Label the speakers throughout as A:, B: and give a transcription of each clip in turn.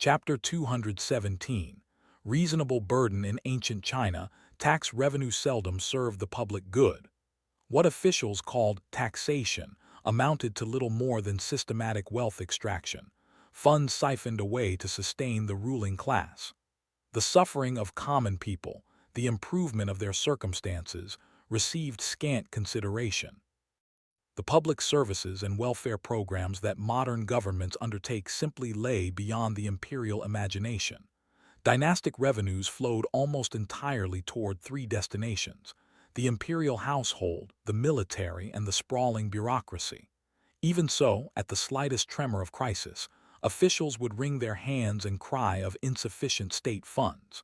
A: Chapter 217, Reasonable Burden in Ancient China, Tax Revenue Seldom Served the Public Good. What officials called taxation amounted to little more than systematic wealth extraction, funds siphoned away to sustain the ruling class. The suffering of common people, the improvement of their circumstances, received scant consideration. The public services and welfare programs that modern governments undertake simply lay beyond the imperial imagination. Dynastic revenues flowed almost entirely toward three destinations: the imperial household, the military, and the sprawling bureaucracy. Even so, at the slightest tremor of crisis, officials would wring their hands and cry of insufficient state funds.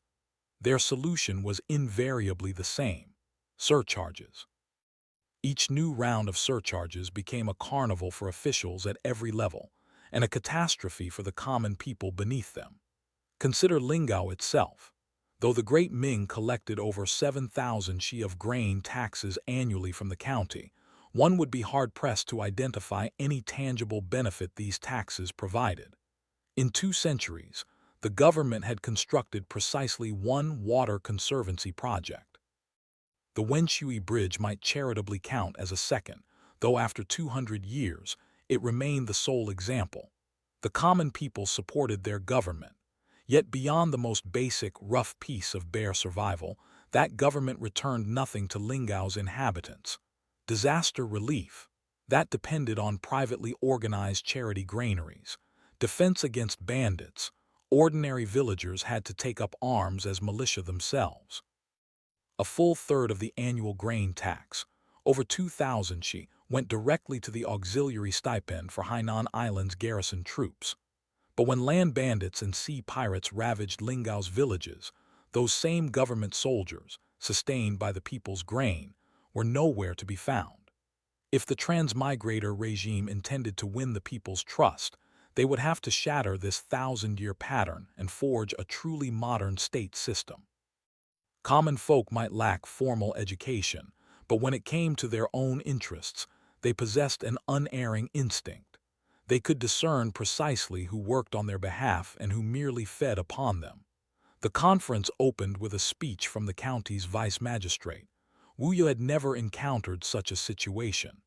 A: Their solution was invariably the same: surcharges. Each new round of surcharges became a carnival for officials at every level, and a catastrophe for the common people beneath them. Consider Lingao itself. Though the great Ming collected over 7,000 shi of grain taxes annually from the county, one would be hard-pressed to identify any tangible benefit these taxes provided. In 2 centuries, the government had constructed precisely one water conservancy project. The Wenshui Bridge might charitably count as a second, though after 200 years, it remained the sole example. The common people supported their government. Yet beyond the most basic, rough piece of bare survival, that government returned nothing to Lingao's inhabitants. Disaster relief, that depended on privately organized charity granaries. Defense against bandits, ordinary villagers had to take up arms as militia themselves. A full third of the annual grain tax, over 2,000 shi, went directly to the auxiliary stipend for Hainan Island's garrison troops. But when land bandits and sea pirates ravaged Lingao's villages, those same government soldiers, sustained by the people's grain, were nowhere to be found. If the transmigrator regime intended to win the people's trust, they would have to shatter this 1,000-year pattern and forge a truly modern state system. Common folk might lack formal education, but when it came to their own interests, they possessed an unerring instinct. They could discern precisely who worked on their behalf and who merely fed upon them. The conference opened with a speech from the county's vice magistrate. Wu Yu had never encountered such a situation.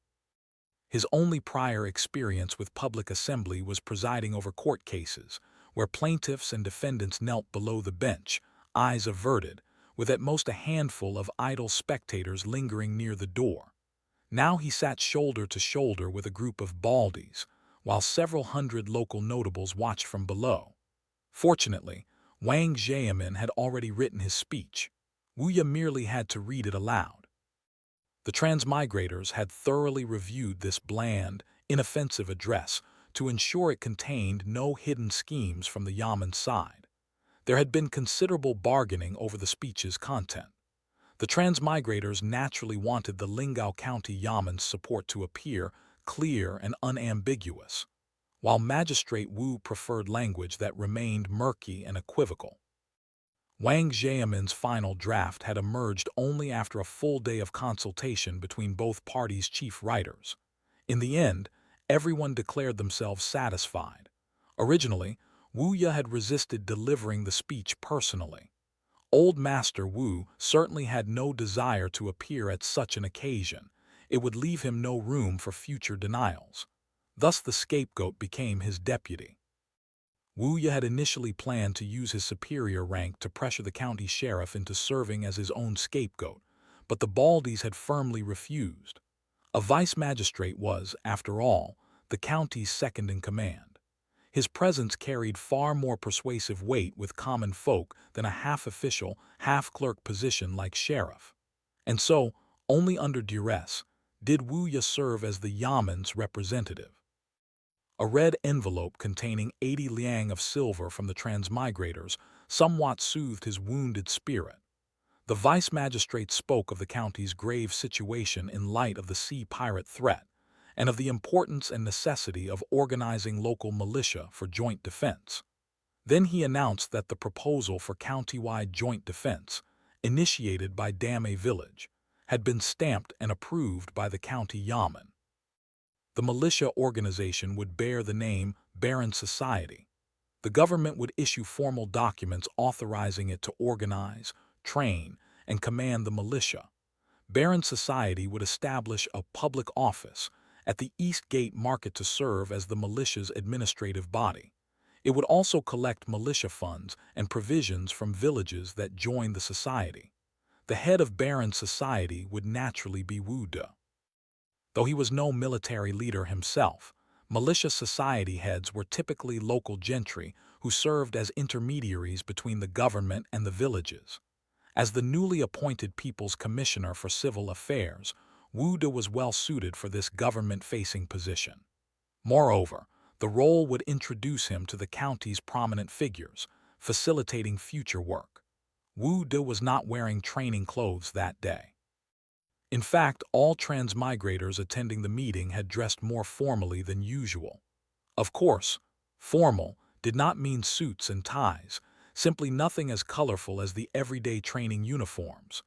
A: His only prior experience with public assembly was presiding over court cases, where plaintiffs and defendants knelt below the bench, eyes averted, with at most a handful of idle spectators lingering near the door. Now he sat shoulder to shoulder with a group of baldies, while several hundred local notables watched from below. Fortunately, Wang Jiamin had already written his speech. Wu Yu merely had to read it aloud. The transmigrators had thoroughly reviewed this bland, inoffensive address to ensure it contained no hidden schemes from the Yamen's side. There had been considerable bargaining over the speech's content. The transmigrators naturally wanted the Lingao County Yamen's support to appear clear and unambiguous, while Magistrate Wu preferred language that remained murky and equivocal. Wang Jiamin's final draft had emerged only after a full day of consultation between both parties' chief writers. In the end, everyone declared themselves satisfied. Originally, Wu Yu had resisted delivering the speech personally. Old Master Wu certainly had no desire to appear at such an occasion. It would leave him no room for future denials. Thus the scapegoat became his deputy. Wu Yu had initially planned to use his superior rank to pressure the county sheriff into serving as his own scapegoat, but the baldies had firmly refused. A vice magistrate was, after all, the county's second in command. His presence carried far more persuasive weight with common folk than a half-official, half-clerk position like sheriff. And so, only under duress, did Wu Yu serve as the Yamen's representative. A red envelope containing 80 liang of silver from the transmigrators somewhat soothed his wounded spirit. The vice magistrate spoke of the county's grave situation in light of the sea pirate threat, and of the importance and necessity of organizing local militia for joint defense. Then he announced that the proposal for county-wide joint defense, initiated by Dame Village, had been stamped and approved by the county Yamen. The militia organization would bear the name Baron Society. The government would issue formal documents authorizing it to organize, train, and command the militia. Barren society would establish a public office at the East Gate Market to serve as the militia's administrative body. It would also collect militia funds and provisions from villages that joined the society. The head of Barren society would naturally be Wu De. Though he was no military leader himself, militia society heads were typically local gentry who served as intermediaries between the government and the villages. As the newly appointed People's Commissioner for Civil Affairs, Wu De was well suited for this government-facing position. Moreover, the role would introduce him to the county's prominent figures, facilitating future work. Wu De was not wearing training clothes that day. In fact, all transmigrators attending the meeting had dressed more formally than usual. Of course, formal did not mean suits and ties, simply nothing as colorful as the everyday training uniforms.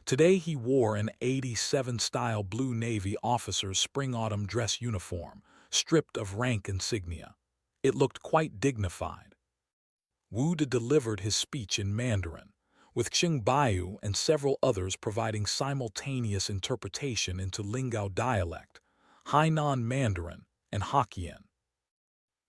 A: Today he wore an 87-style blue Navy officer's spring-autumn dress uniform, stripped of rank insignia. It looked quite dignified. Wu De delivered his speech in Mandarin, with Xing Baiyu and several others providing simultaneous interpretation into Lingao dialect, Hainan Mandarin, and Hokkien.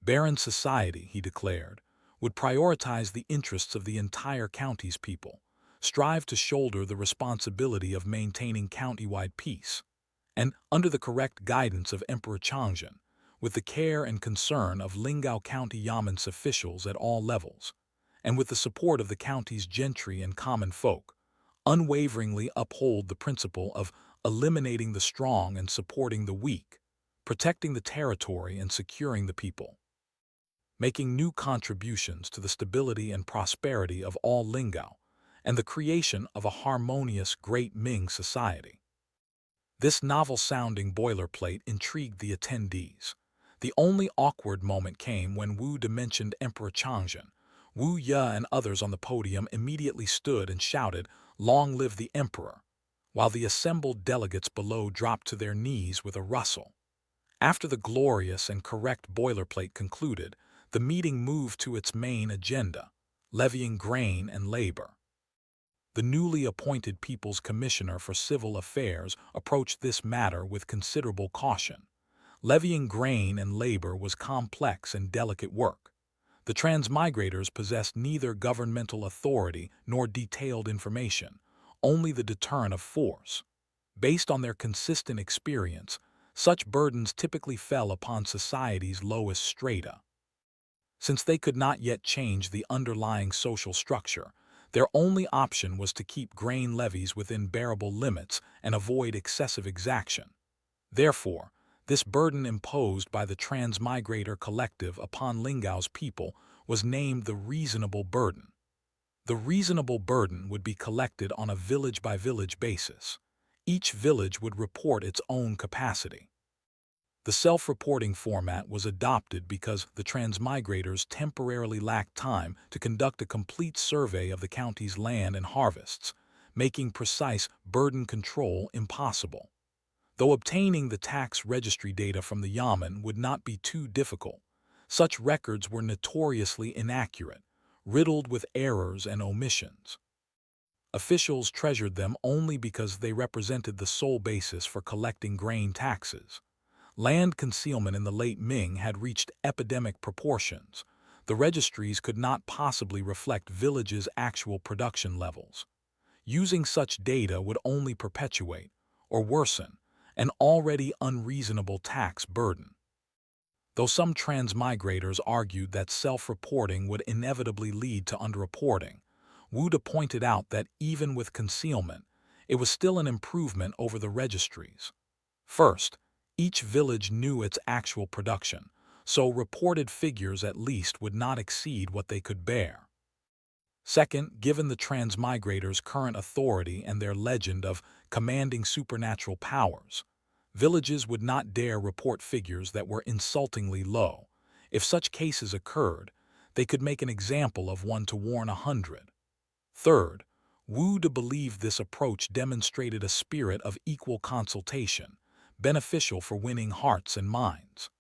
A: Barren society, he declared, would prioritize the interests of the entire county's people, strive to shoulder the responsibility of maintaining county-wide peace, and, under the correct guidance of Emperor Changzhen, with the care and concern of Lingao County Yamen's officials at all levels, and with the support of the county's gentry and common folk, unwaveringly uphold the principle of eliminating the strong and supporting the weak, protecting the territory and securing the people, making new contributions to the stability and prosperity of all Lingao, and the creation of a harmonious Great Ming society. This novel-sounding boilerplate intrigued the attendees. The only awkward moment came when Wu De mentioned Emperor Changzhen. Wu Ye and others on the podium immediately stood and shouted, "Long live the Emperor," while the assembled delegates below dropped to their knees with a rustle. After the glorious and correct boilerplate concluded, the meeting moved to its main agenda, levying grain and labor. The newly appointed People's Commissioner for Civil Affairs approached this matter with considerable caution. Levying grain and labor was complex and delicate work. The transmigrators possessed neither governmental authority nor detailed information, only the deterrent of force. Based on their consistent experience, such burdens typically fell upon society's lowest strata. Since they could not yet change the underlying social structure, their only option was to keep grain levies within bearable limits and avoid excessive exaction. Therefore, this burden imposed by the Transmigrator Collective upon Lingao's people was named the reasonable burden. The reasonable burden would be collected on a village-by-village basis. Each village would report its own capacity. The self-reporting format was adopted because the transmigrators temporarily lacked time to conduct a complete survey of the county's land and harvests, making precise burden control impossible. Though obtaining the tax registry data from the Yamen would not be too difficult, such records were notoriously inaccurate, riddled with errors and omissions. Officials treasured them only because they represented the sole basis for collecting grain taxes. Land concealment in the late Ming had reached epidemic proportions. The registries could not possibly reflect villages' actual production levels. Using such data would only perpetuate, or worsen, an already unreasonable tax burden. Though some transmigrators argued that self-reporting would inevitably lead to underreporting, Wu De pointed out that even with concealment, it was still an improvement over the registries. First, each village knew its actual production, so reported figures at least would not exceed what they could bear. Second, given the transmigrators' current authority and their legend of commanding supernatural powers, villages would not dare report figures that were insultingly low. If such cases occurred, they could make an example of one to warn 100. Third, Wu De believed this approach demonstrated a spirit of equal consultation, beneficial for winning hearts and minds.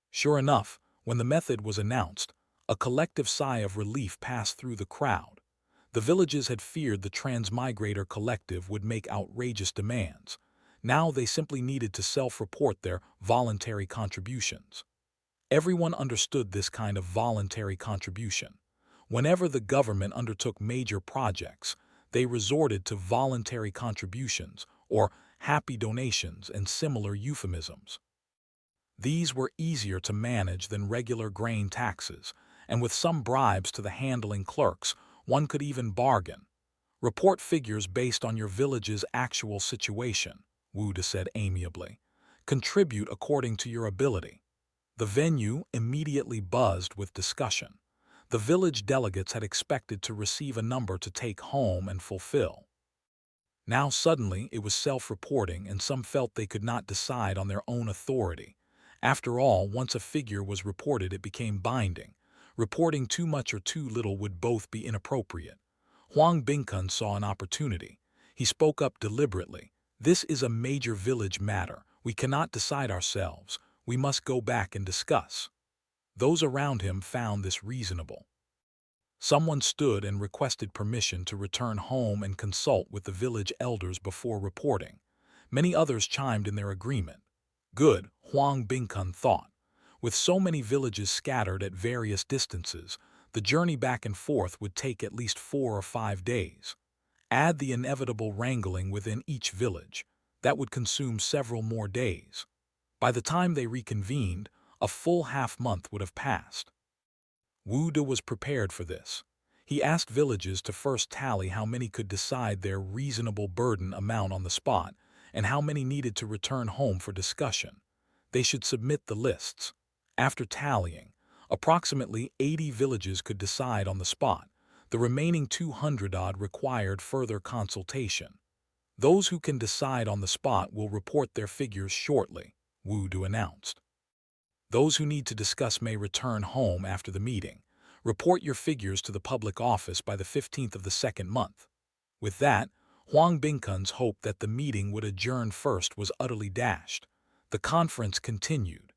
A: Sure enough, when the method was announced, A collective sigh of relief passed through the crowd. The villages had feared the Transmigrator Collective would make outrageous demands. Now they simply needed to self-report their voluntary contributions. Everyone understood this kind of voluntary contribution. Whenever the government undertook major projects, they resorted to voluntary contributions or happy donations and similar euphemisms. These were easier to manage than regular grain taxes, and with some bribes to the handling clerks, one could even bargain. Report figures based on your village's actual situation, Wu De said amiably. Contribute according to your ability. The venue immediately buzzed with discussion. The village delegates had expected to receive a number to take home and fulfill. Now suddenly it was self-reporting, and some felt they could not decide on their own authority. After all, once a figure was reported, it became binding. Reporting too much or too little would both be inappropriate. Huang Bingkun saw an opportunity. He spoke up deliberately. This is a major village matter. We cannot decide ourselves. We must go back and discuss. Those around him found this reasonable. Someone stood and requested permission to return home and consult with the village elders before reporting. Many others chimed in their agreement. Good, Huang Bingkun thought. With so many villages scattered at various distances, the journey back and forth would take at least 4 or 5 days. Add the inevitable wrangling within each village. That would consume several more days. By the time they reconvened, a full half-month would have passed. Wu De was prepared for this. He asked villages to first tally how many could decide their reasonable burden amount on the spot, and how many needed to return home for discussion. They should submit the lists. After tallying, approximately 80 villages could decide on the spot. The remaining 200-odd required further consultation. Those who can decide on the spot will report their figures shortly, Wu De announced. Those who need to discuss may return home after the meeting. Report your figures to the public office by the 15th of the second month. With that, Huang Bingkun's hope that the meeting would adjourn first was utterly dashed. The conference continued.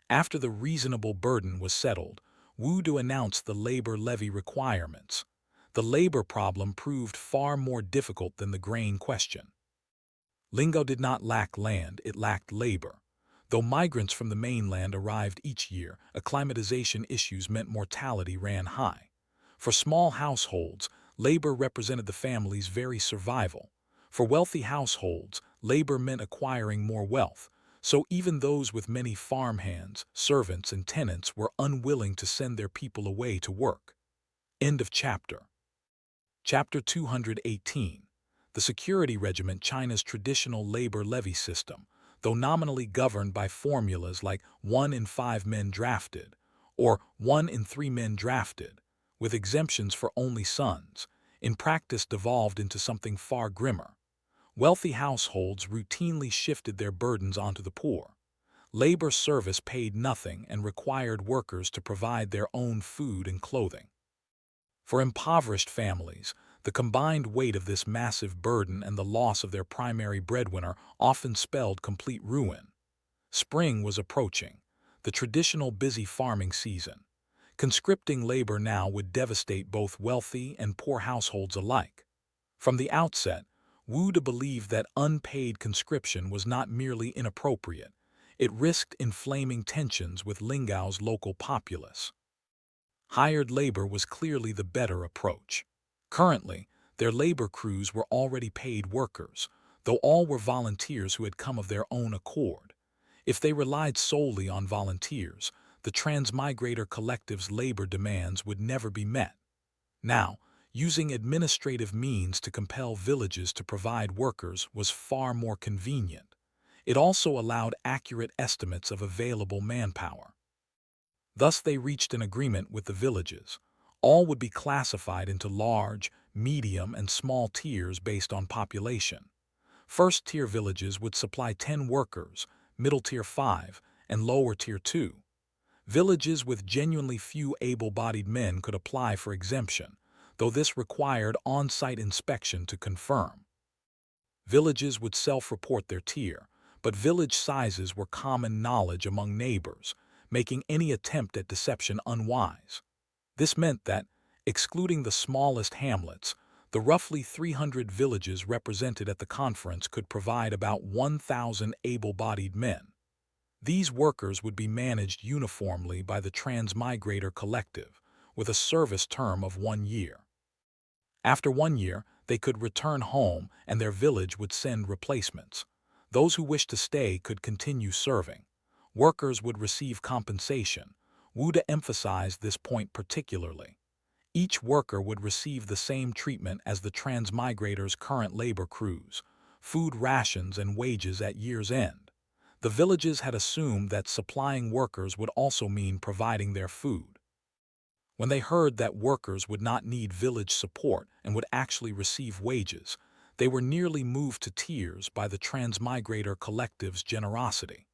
A: After the reasonable burden was settled, Wu De announced the labor levy requirements. The labor problem proved far more difficult than the grain question. Lingao did not lack land, it lacked labor. Though migrants from the mainland arrived each year, acclimatization issues meant mortality ran high. For small households, labor represented the family's very survival. For wealthy households, labor meant acquiring more wealth, so even those with many farmhands, servants, and tenants were unwilling to send their people away to work. End of chapter. Chapter 218. The Security Regiment, China's traditional labor levy system, though nominally governed by formulas like 1 in 5 men drafted, or 1 in 3 men drafted, with exemptions for only sons, in practice devolved into something far grimmer. Wealthy households routinely shifted their burdens onto the poor. Labor service paid nothing and required workers to provide their own food and clothing. For impoverished families, the combined weight of this massive burden and the loss of their primary breadwinner often spelled complete ruin. Spring was approaching, the traditional busy farming season. Conscripting labor now would devastate both wealthy and poor households alike. From the outset, Wu De believed that unpaid conscription was not merely inappropriate, it risked inflaming tensions with Lingao's local populace. Hired labor was clearly the better approach. Currently, their labor crews were already paid workers, though all were volunteers who had come of their own accord. If they relied solely on volunteers, the Transmigrator Collective's labor demands would never be met. Now, using administrative means to compel villages to provide workers was far more convenient. It also allowed accurate estimates of available manpower. Thus they reached an agreement with the villages. All would be classified into large, medium, and small tiers based on population. First-tier villages would supply 10 workers, middle-tier 5, and lower-tier 2. Villages with genuinely few able-bodied men could apply for exemption, though this required on-site inspection to confirm. Villages would self-report their tier, but village sizes were common knowledge among neighbors, making any attempt at deception unwise. This meant that, excluding the smallest hamlets, the roughly 300 villages represented at the conference could provide about 1,000 able-bodied men. These workers would be managed uniformly by the Transmigrator Collective, with a service term of 1 year. After 1 year, they could return home and their village would send replacements. Those who wished to stay could continue serving. Workers would receive compensation. Wu De emphasized this point particularly. Each worker would receive the same treatment as the Transmigrators' current labor crews, food rations and wages at year's end. The villages had assumed that supplying workers would also mean providing their food. When they heard that workers would not need village support and would actually receive wages, they were nearly moved to tears by the Transmigrator Collective's generosity.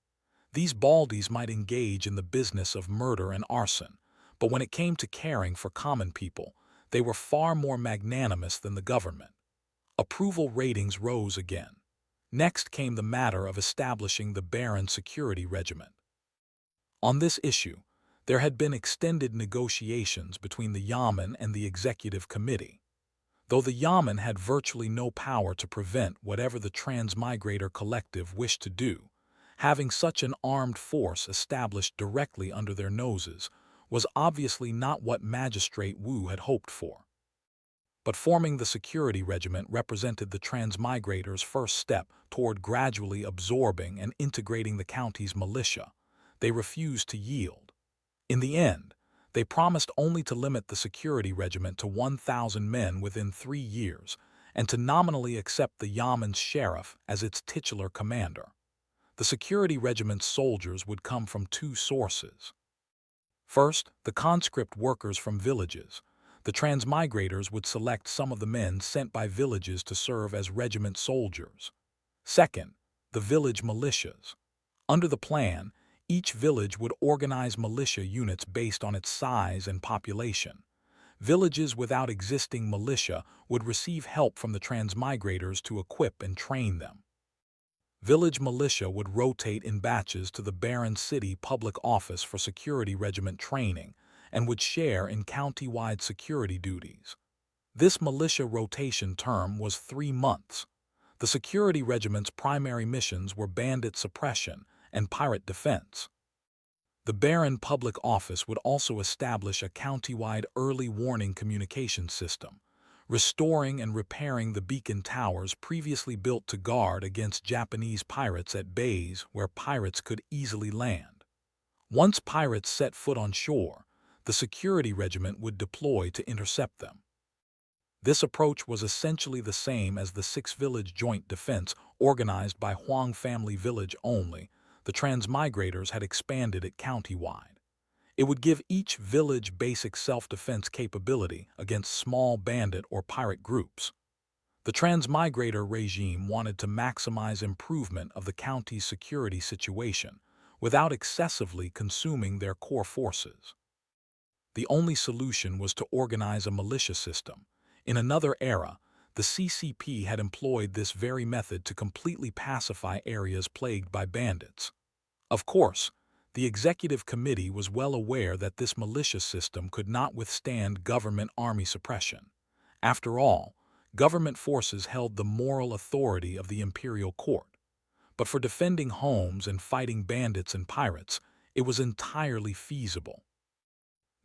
A: These Baldies might engage in the business of murder and arson, but when it came to caring for common people, they were far more magnanimous than the government. Approval ratings rose again. Next came the matter of establishing the Baron Security Regiment. On this issue, there had been extended negotiations between the Yamen and the Executive Committee. Though the Yamen had virtually no power to prevent whatever the Transmigrator Collective wished to do, having such an armed force established directly under their noses was obviously not what Magistrate Wu had hoped for. But forming the security regiment represented the Transmigrators' first step toward gradually absorbing and integrating the county's militia. They refused to yield. In the end, they promised only to limit the security regiment to 1,000 men within 3 years and to nominally accept the Yamen's sheriff as its titular commander. The security regiment's soldiers would come from 2 sources. First, the conscript workers from villages. The Transmigrators would select some of the men sent by villages to serve as regiment soldiers. Second, the village militias. Under the plan, each village would organize militia units based on its size and population. Villages without existing militia would receive help from the Transmigrators to equip and train them. Village militia would rotate in batches to the Baron City Public Office for security regiment training and would share in county-wide security duties. This militia rotation term was 3 months. The security regiment's primary missions were bandit suppression and pirate defense. The Baron Public Office would also establish a county-wide early warning communication system, restoring and repairing the beacon towers previously built to guard against Japanese pirates at bays where pirates could easily land. Once pirates set foot on shore, the security regiment would deploy to intercept them. This approach was essentially the same as the 6-village joint defense organized by Huang Family Village only. The Transmigrators had expanded it county-wide. It would give each village basic self-defense capability against small bandit or pirate groups. The Transmigrator regime wanted to maximize improvement of the county's security situation without excessively consuming their core forces. The only solution was to organize a militia system. In another era, the CCP had employed this very method to completely pacify areas plagued by bandits. Of course, the Executive Committee was well aware that this militia system could not withstand government army suppression. After all, government forces held the moral authority of the imperial court. But for defending homes and fighting bandits and pirates, it was entirely feasible.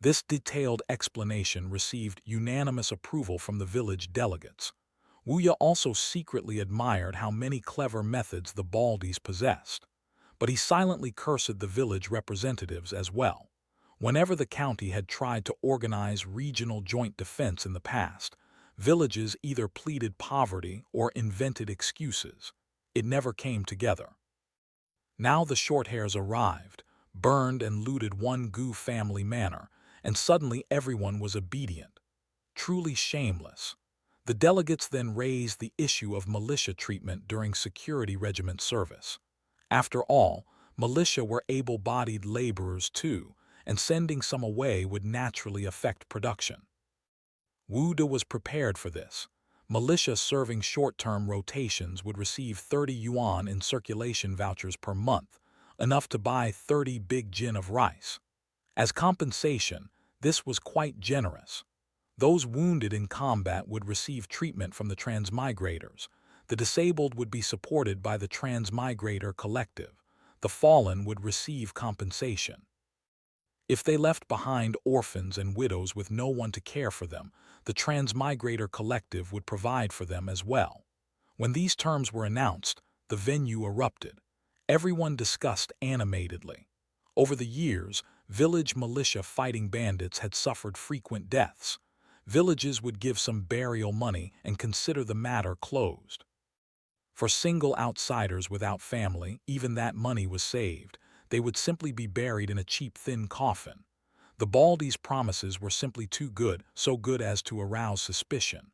A: This detailed explanation received unanimous approval from the village delegates. Wuya also secretly admired how many clever methods the Baldies possessed. But he silently cursed the village representatives as well. Whenever the county had tried to organize regional joint defense in the past, villages either pleaded poverty or invented excuses. It never came together. Now the Shorthairs arrived, burned and looted one Gu family manor, and suddenly everyone was obedient. Truly shameless. The delegates then raised the issue of militia treatment during security regiment service. After all, militia were able-bodied laborers too, and sending some away would naturally affect production. Wu De was prepared for this. Militia serving short-term rotations would receive 30 yuan in circulation vouchers per month, enough to buy 30 big jin of rice. As compensation, This was quite generous. Those wounded in combat would receive treatment from the transmigrators. The disabled would be supported by the Transmigrator Collective. The fallen would receive compensation. If they left behind orphans and widows with no one to care for them, the Transmigrator Collective would provide for them as well. When these terms were announced, the venue erupted. Everyone discussed animatedly. Over the years, village militia fighting bandits had suffered frequent deaths. Villages would give some burial money and consider the matter closed. For single outsiders without family, even that money was saved. They would simply be buried in a cheap, thin coffin. The Baldi's promises were simply too good, so good as to arouse suspicion.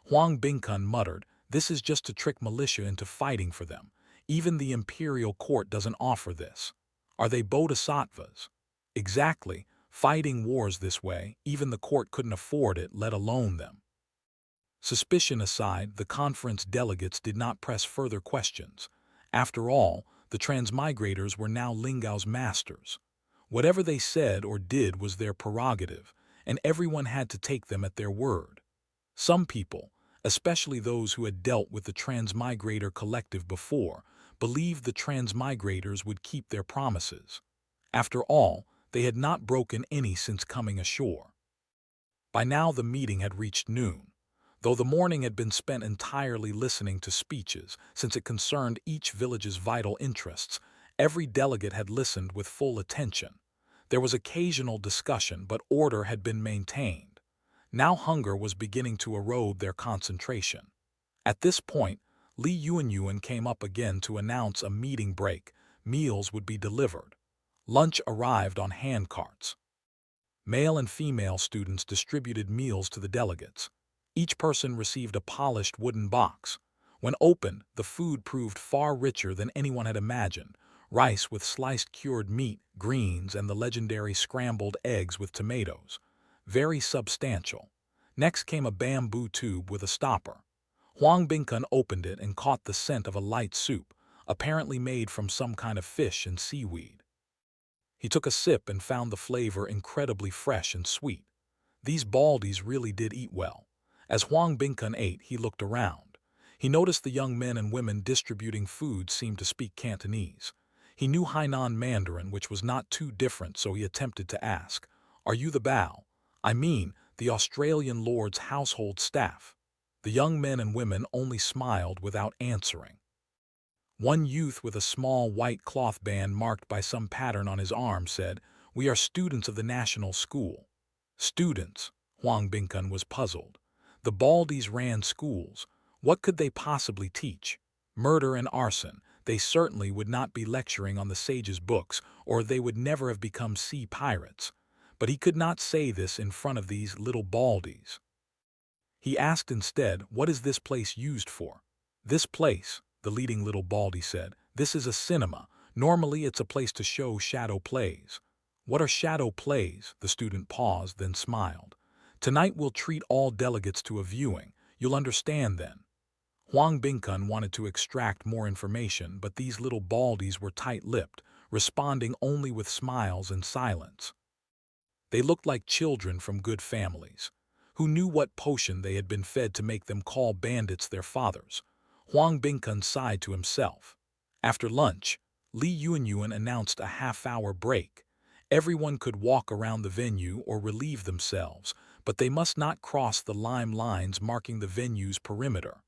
A: Huang Bingkun muttered, "This is just to trick militia into fighting for them. Even the imperial court doesn't offer this. Are they bodhisattvas?" Exactly. Fighting wars this way, even the court couldn't afford it, let alone them. Suspicion aside, the conference delegates did not press further questions. After all, the transmigrators were now Lingao's masters. Whatever they said or did was their prerogative, and everyone had to take them at their word. Some people, especially those who had dealt with the Transmigrator Collective before, believed the transmigrators would keep their promises. After all, they had not broken any since coming ashore. By now the meeting had reached noon. Though the morning had been spent entirely listening to speeches, since it concerned each village's vital interests, every delegate had listened with full attention. There was occasional discussion, but order had been maintained. Now hunger was beginning to erode their concentration. At this point, Li Yuanyuan came up again to announce a meeting break. Meals would be delivered. Lunch arrived on handcarts. Male and female students distributed meals to the delegates. Each person received a polished wooden box. When opened, the food proved far richer than anyone had imagined. Rice with sliced cured meat, greens, and the legendary scrambled eggs with tomatoes. Very substantial. Next came a bamboo tube with a stopper. Huang Bingkun opened it and caught the scent of a light soup, apparently made from some kind of fish and seaweed. He took a sip and found the flavor incredibly fresh and sweet. These Baldis really did eat well. As Huang Bingkun ate, he looked around. He noticed the young men and women distributing food seemed to speak Cantonese. He knew Hainan Mandarin, which was not too different, so he attempted to ask, "Are you the Bao? I mean, the Australian Lord's household staff?" The young men and women only smiled without answering. One youth with a small white cloth band marked by some pattern on his arm said, "We are students of the national school." Students? Huang Bingkun was puzzled. The Baldis ran schools. What could they possibly teach? Murder and arson. They certainly would not be lecturing on the sage's books, or they would never have become sea pirates. But he could not say this in front of these little Baldis. He asked instead, "What is this place used for?" "This place," the leading little Baldy said, "this is a cinema. Normally it's a place to show shadow plays." "What are shadow plays?" The student paused, then smiled. "Tonight we'll treat all delegates to a viewing. You'll understand then." Huang Bingkun wanted to extract more information, but these little Baldis were tight-lipped, responding only with smiles and silence. They looked like children from good families. Who knew what potion they had been fed to make them call bandits their fathers? Huang Bingkun sighed to himself. After lunch, Li Yuanyuan announced a half-hour break. Everyone could walk around the venue or relieve themselves, but they must not cross the lime lines marking the venue's perimeter.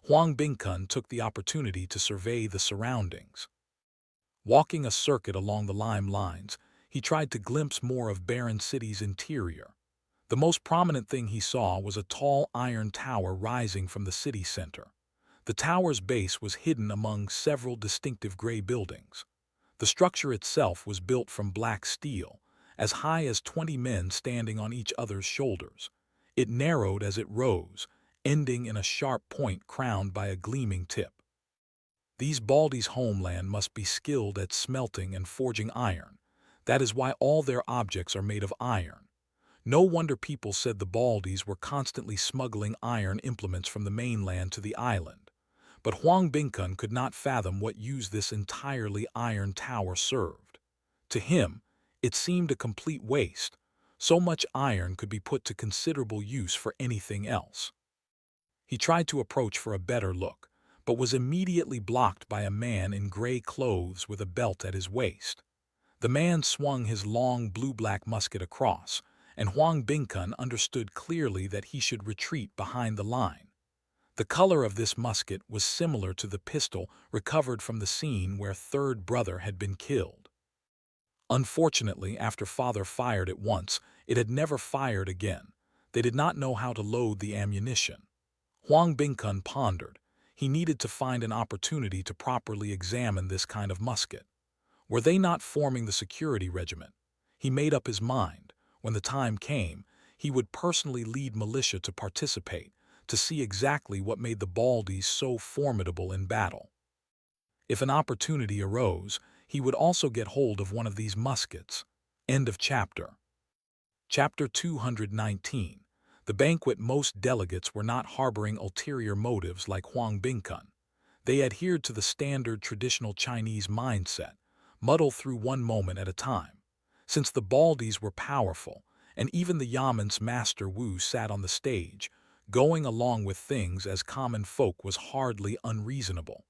A: Huang Bingkun took the opportunity to survey the surroundings. Walking a circuit along the lime lines, he tried to glimpse more of Baron City's interior. The most prominent thing he saw was a tall iron tower rising from the city center. The tower's base was hidden among several distinctive gray buildings. The structure itself was built from black steel, as high as 20 men standing on each other's shoulders. It narrowed as it rose, ending in a sharp point crowned by a gleaming tip. These Baldi's homeland must be skilled at smelting and forging iron. That is why all their objects are made of iron. No wonder people said the Baldis were constantly smuggling iron implements from the mainland to the island. But Huang Bingkun could not fathom what use this entirely iron tower served. To him, it seemed a complete waste. So much iron could be put to considerable use for anything else. He tried to approach for a better look, but was immediately blocked by a man in gray clothes with a belt at his waist. The man swung his long blue-black musket across, and Huang Bingkun understood clearly that he should retreat behind the line. The color of this musket was similar to the pistol recovered from the scene where third brother had been killed. Unfortunately, after father fired it once, it had never fired again. They did not know how to load the ammunition. Huang Bingkun pondered. He needed to find an opportunity to properly examine this kind of musket. Were they not forming the security regiment? He made up his mind. When the time came, he would personally lead militia to participate, to see exactly what made the Baldies so formidable in battle. If an opportunity arose, he would also get hold of one of these muskets. End of chapter. Chapter 219. The banquet. Most delegates were not harboring ulterior motives like Huang Bingkun. They adhered to the standard traditional Chinese mindset, muddle through one moment at a time. Since the Baldies were powerful, and even the Yaman's Master Wu sat on the stage, going along with things as common folk was hardly unreasonable.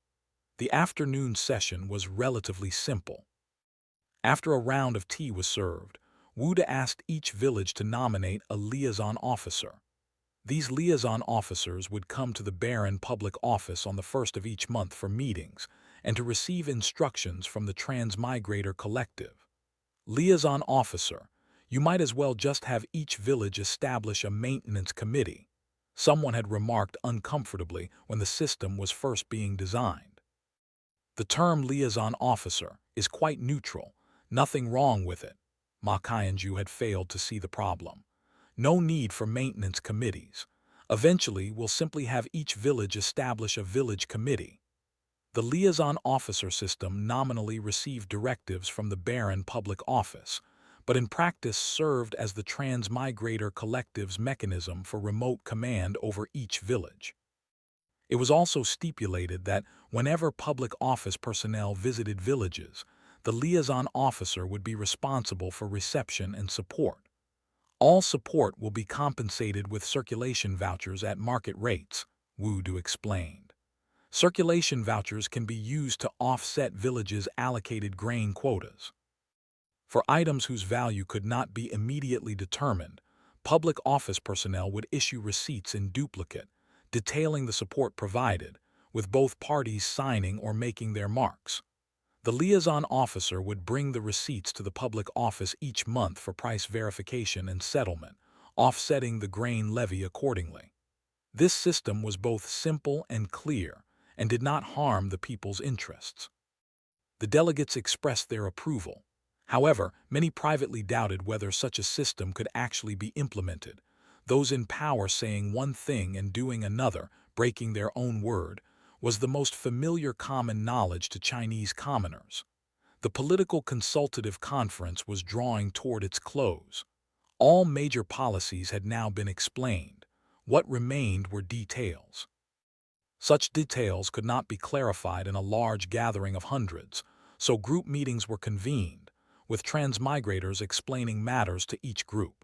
A: The afternoon session was relatively simple. After a round of tea was served, Wu asked each village to nominate a liaison officer. These liaison officers would come to the Baron public office on the first of each month for meetings and to receive instructions from the Transmigrator Collective. Liaison officer, you might as well just have each village establish a maintenance committee. Someone had remarked uncomfortably when the system was first being designed. The term liaison officer is quite neutral, nothing wrong with it. Ma Qianju had failed to see the problem. No need for maintenance committees. Eventually, we'll simply have each village establish a village committee. The liaison officer system nominally received directives from the Baron public office, but in practice served as the Transmigrator Collective's mechanism for remote command over each village. It was also stipulated that whenever public office personnel visited villages, the liaison officer would be responsible for reception and support. All support will be compensated with circulation vouchers at market rates, Wu Du explained. Circulation vouchers can be used to offset villages' allocated grain quotas. For items whose value could not be immediately determined, public office personnel would issue receipts in duplicate, detailing the support provided, with both parties signing or making their marks. The liaison officer would bring the receipts to the public office each month for price verification and settlement, offsetting the grain levy accordingly. This system was both simple and clear, and did not harm the people's interests. The delegates expressed their approval. However, many privately doubted whether such a system could actually be implemented, those in power saying one thing and doing another, breaking their own word, was the most familiar common knowledge to Chinese commoners. The political consultative conference was drawing toward its close. All major policies had now been explained. What remained were details. Such details could not be clarified in a large gathering of hundreds, so group meetings were convened, with transmigrators explaining matters to each group.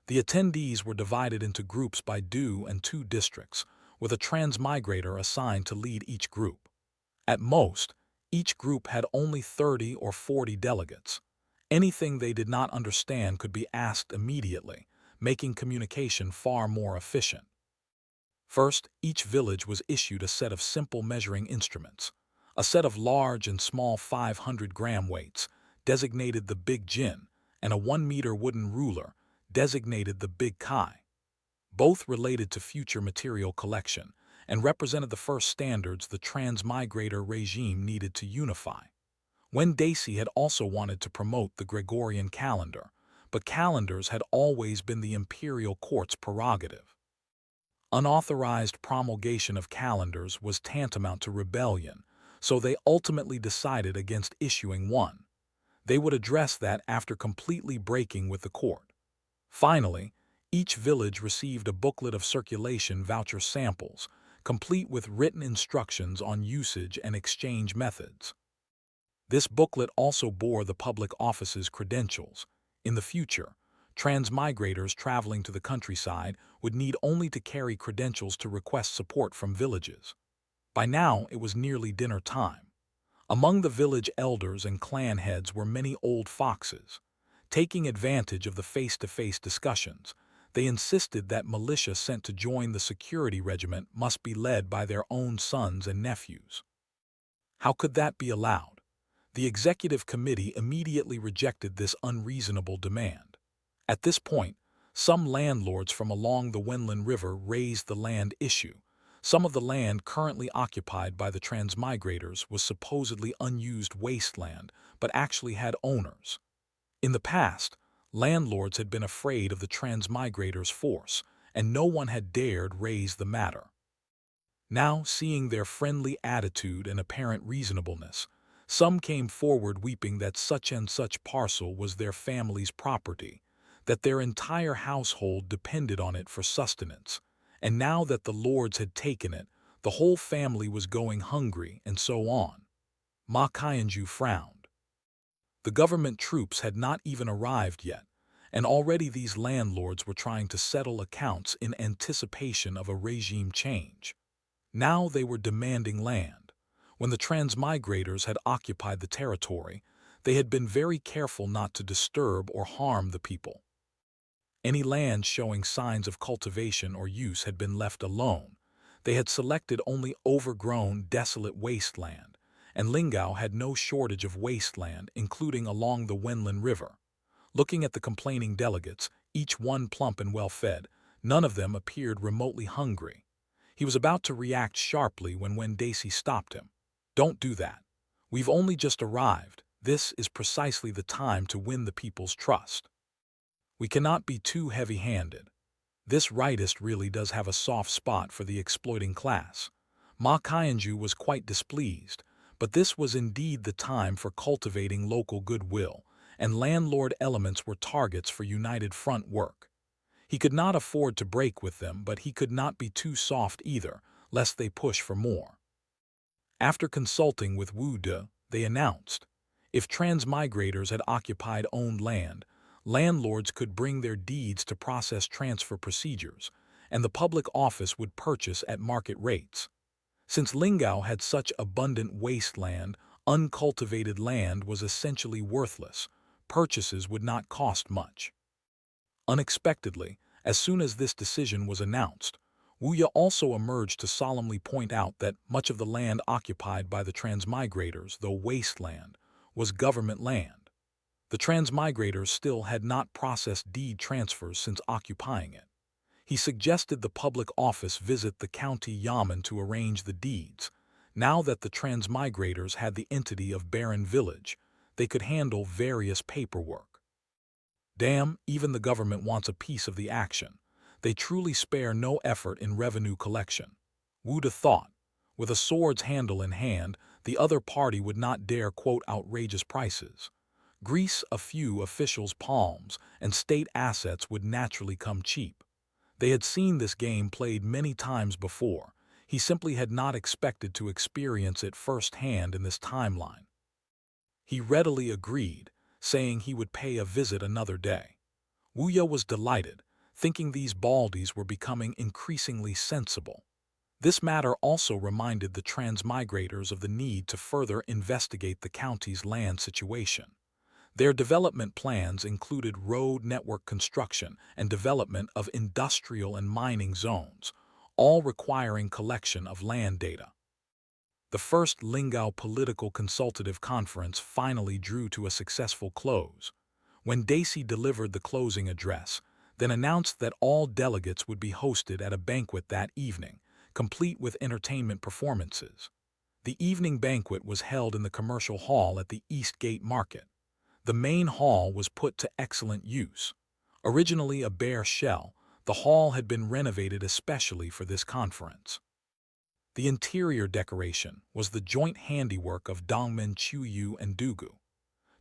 A: The attendees were divided into groups by Du and 2 districts, with a transmigrator assigned to lead each group. At most, each group had only 30 or 40 delegates. Anything they did not understand could be asked immediately, making communication far more efficient. First, each village was issued a set of simple measuring instruments. A set of large and small 500-gram weights, designated the Big Jin, and a 1-meter wooden ruler, designated the Big Kai. Both related to future material collection and represented the first standards the transmigrator regime needed to unify. Wen Daisy had also wanted to promote the Gregorian calendar, but calendars had always been the imperial court's prerogative. Unauthorized promulgation of calendars was tantamount to rebellion, so they ultimately decided against issuing one. They would address that after completely breaking with the court. Finally, each village received a booklet of circulation voucher samples, complete with written instructions on usage and exchange methods. This booklet also bore the public office's credentials. In the future, Transmigrators traveling to the countryside would need only to carry credentials to request support from villages. By now, it was nearly dinner time. Among the village elders and clan heads were many old foxes. Taking advantage of the face-to-face discussions, they insisted that militia sent to join the security regiment must be led by their own sons and nephews. How could that be allowed? The executive committee immediately rejected this unreasonable demand. At this point, some landlords from along the Wenlin River raised the land issue. Some of the land currently occupied by the transmigrators was supposedly unused wasteland, but actually had owners. In the past, landlords had been afraid of the transmigrators' force, and no one had dared raise the matter. Now, seeing their friendly attitude and apparent reasonableness, some came forward weeping that such and such parcel was their family's property, that their entire household depended on it for sustenance, and now that the lords had taken it, the whole family was going hungry, and so on. Ma Qianju frowned. The government troops had not even arrived yet, and already these landlords were trying to settle accounts in anticipation of a regime change. Now they were demanding land. When the transmigrators had occupied the territory, they had been very careful not to disturb or harm the people. Any land showing signs of cultivation or use had been left alone. They had selected only overgrown, desolate wasteland, and Lingao had no shortage of wasteland, including along the Wenlin River. Looking at the complaining delegates, each one plump and well-fed, none of them appeared remotely hungry. He was about to react sharply when Daisy stopped him. "Don't do that. We've only just arrived. This is precisely the time to win the people's trust. We cannot be too heavy-handed. This rightist really does have a soft spot for the exploiting class." Ma Qianju was quite displeased, but this was indeed the time for cultivating local goodwill, and landlord elements were targets for united front work. He could not afford to break with them, but he could not be too soft either, lest they push for more. After consulting with Wu De, they announced, if transmigrators had occupied owned land, landlords could bring their deeds to process transfer procedures, and the public office would purchase at market rates. Since Lingao had such abundant wasteland, uncultivated land was essentially worthless. Purchases would not cost much. Unexpectedly, as soon as this decision was announced, Wu Ya also emerged to solemnly point out that much of the land occupied by the transmigrators, though wasteland, was government land. The transmigrators still had not processed deed transfers since occupying it. He suggested the public office visit the county yamen to arrange the deeds. Now that the transmigrators had the entity of Barren Village, they could handle various paperwork. Damn, even the government wants a piece of the action. They truly spare no effort in revenue collection. Wu De thought. With a sword's handle in hand, the other party would not dare quote outrageous prices. Grease a few officials' palms, and state assets would naturally come cheap. They had seen this game played many times before. He simply had not expected to experience it firsthand in this timeline. He readily agreed, saying he would pay a visit another day. Wu Ya was delighted, thinking these baldies were becoming increasingly sensible. This matter also reminded the transmigrators of the need to further investigate the county's land situation. Their development plans included road network construction and development of industrial and mining zones, all requiring collection of land data. The first Lingao Political Consultative Conference finally drew to a successful close. When Daisy delivered the closing address, then announced that all delegates would be hosted at a banquet that evening, complete with entertainment performances. The evening banquet was held in the commercial hall at the East Gate Market. The main hall was put to excellent use. Originally a bare shell, the hall had been renovated especially for this conference. The interior decoration was the joint handiwork of Dongmen Chuyu and Dugu.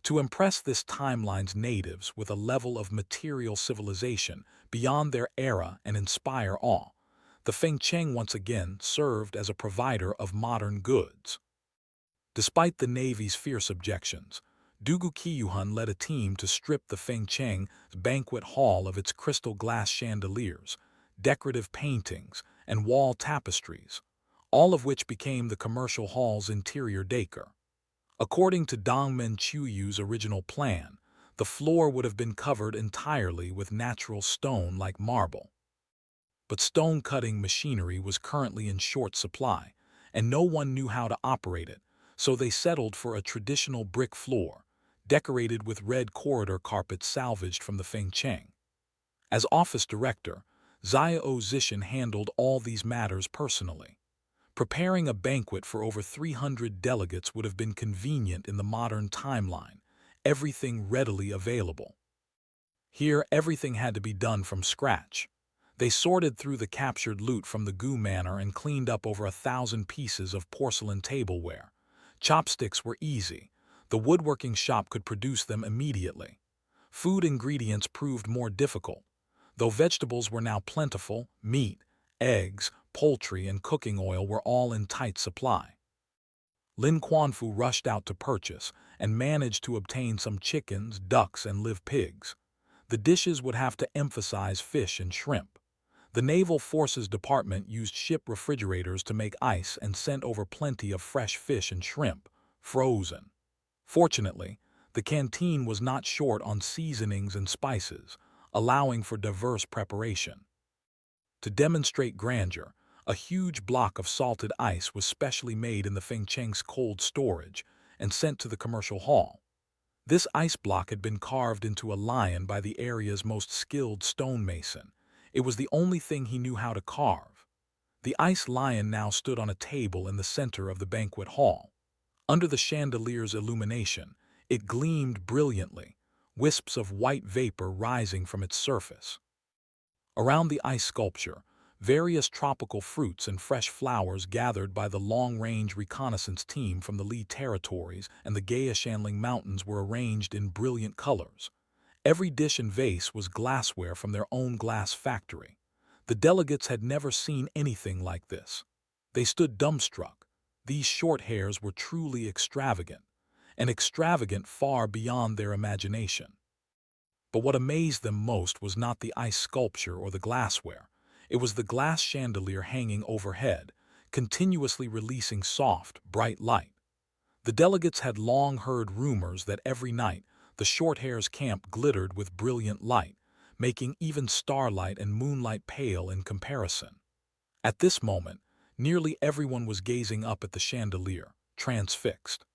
A: To impress this timeline's natives with a level of material civilization beyond their era and inspire awe, the Fengcheng once again served as a provider of modern goods. Despite the Navy's fierce objections, Dugu Qiyuhun led a team to strip the Fengcheng banquet hall of its crystal glass chandeliers, decorative paintings, and wall tapestries, all of which became the commercial hall's interior decor. According to Dongmen Chuyu's original plan, the floor would have been covered entirely with natural stone like marble. But stone-cutting machinery was currently in short supply, and no one knew how to operate it, so they settled for a traditional brick floor, decorated with red corridor carpets salvaged from the Fengcheng. As office director, Xiao Zishan handled all these matters personally. Preparing a banquet for over 300 delegates would have been convenient in the modern timeline, everything readily available. Here, everything had to be done from scratch. They sorted through the captured loot from the Gu Manor and cleaned up over 1,000 pieces of porcelain tableware. Chopsticks were easy. The woodworking shop could produce them immediately. Food ingredients proved more difficult. Though vegetables were now plentiful, meat, eggs, poultry, and cooking oil were all in tight supply. Lin Quanfu rushed out to purchase and managed to obtain some chickens, ducks, and live pigs. The dishes would have to emphasize fish and shrimp. The Naval Forces Department used ship refrigerators to make ice and sent over plenty of fresh fish and shrimp, frozen. Fortunately, the canteen was not short on seasonings and spices, allowing for diverse preparation. To demonstrate grandeur, a huge block of salted ice was specially made in the Fengcheng's cold storage and sent to the commercial hall. This ice block had been carved into a lion by the area's most skilled stonemason. It was the only thing he knew how to carve. The ice lion now stood on a table in the center of the banquet hall. Under the chandelier's illumination, it gleamed brilliantly, wisps of white vapor rising from its surface. Around the ice sculpture, various tropical fruits and fresh flowers gathered by the long-range reconnaissance team from the Li territories and the Gaishanling Mountains were arranged in brilliant colors. Every dish and vase was glassware from their own glass factory. The delegates had never seen anything like this. They stood dumbstruck. These short hairs were truly extravagant, and extravagant far beyond their imagination. But what amazed them most was not the ice sculpture or the glassware. It was the glass chandelier hanging overhead, continuously releasing soft, bright light. The delegates had long heard rumors that every night the Shorthair's camp glittered with brilliant light, making even starlight and moonlight pale in comparison. At this moment, nearly everyone was gazing up at the chandelier, transfixed.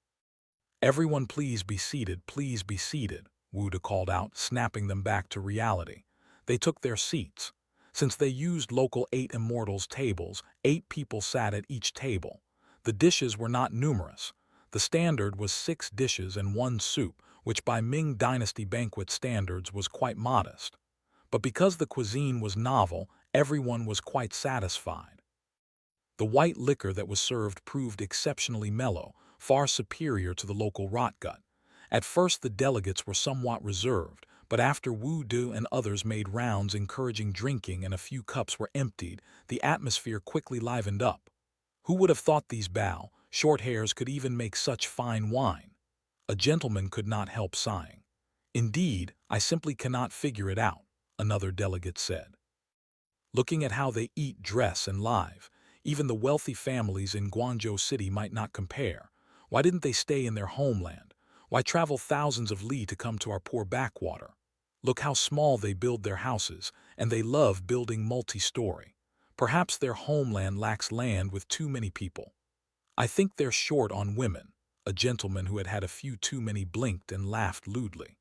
A: "Everyone please be seated, Wu De called out, snapping them back to reality. They took their seats. Since they used local 8 immortals tables, 8 people sat at each table. The dishes were not numerous. The standard was 6 dishes and 1 soup, which by Ming Dynasty banquet standards was quite modest. But because the cuisine was novel, everyone was quite satisfied. The white liquor that was served proved exceptionally mellow, far superior to the local rotgut. At first the delegates were somewhat reserved, but after Wu Du and others made rounds encouraging drinking and a few cups were emptied, the atmosphere quickly livened up. Who would have thought these short hairs could even make such fine wine? A gentleman could not help sighing. "Indeed, I simply cannot figure it out," another delegate said. "Looking at how they eat, dress, and live, even the wealthy families in Guangzhou City might not compare. Why didn't they stay in their homeland? Why travel thousands of li to come to our poor backwater? Look how small they build their houses, and they love building multi-story. Perhaps their homeland lacks land with too many people. I think they're short on women." A gentleman who had had a few too many blinked and laughed lewdly.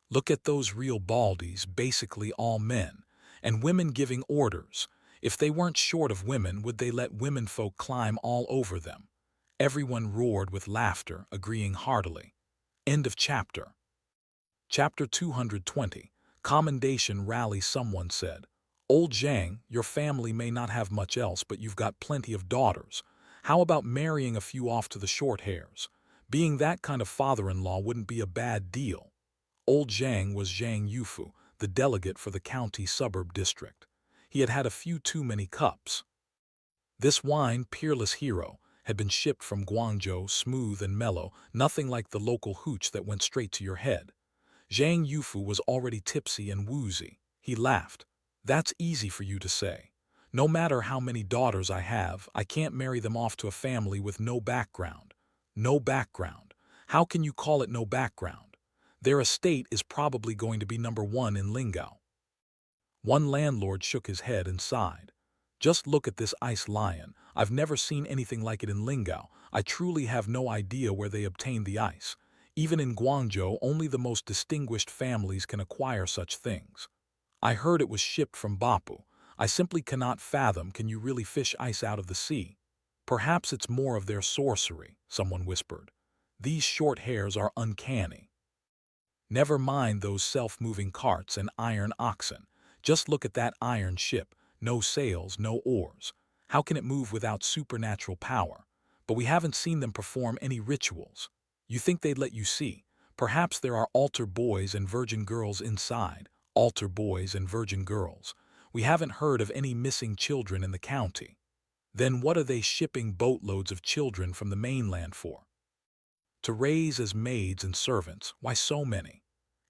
A: "Look at those real baldies, basically all men, and women giving orders. If they weren't short of women, would they let womenfolk climb all over them?" Everyone roared with laughter, agreeing heartily. End of chapter. Chapter 220. Commendation Rally. Someone said, "Old Zhang, your family may not have much else, but you've got plenty of daughters. How about marrying a few off to the short hairs? Being that kind of father-in-law wouldn't be a bad deal." Old Zhang was Zhang Yufu, the delegate for the county suburb district. He had had a few too many cups. This wine, peerless hero, had been shipped from Guangzhou, smooth and mellow, nothing like the local hooch that went straight to your head. Zhang Yufu was already tipsy and woozy. He laughed. That's easy for you to say. No matter how many daughters I have, I can't marry them off to a family with no background. No background. How can you call it no background? Their estate is probably going to be #1 in Lingao. One landlord shook his head and sighed. Just look at this ice lion. I've never seen anything like it in Lingao. I truly have no idea where they obtained the ice. Even in Guangzhou, only the most distinguished families can acquire such things. I heard it was shipped from Bapu. I simply cannot fathom, can you really fish ice out of the sea? Perhaps it's more of their sorcery, someone whispered. These short hairs are uncanny. Never mind those self-moving carts and iron oxen. Just look at that iron ship. No sails, no oars. How can it move without supernatural power? But we haven't seen them perform any rituals. You think they'd let you see? Perhaps there are altar boys and virgin girls inside. Altar boys and virgin girls. We haven't heard of any missing children in the county. Then what are they shipping boatloads of children from the mainland for? To raise as maids and servants. Why so many?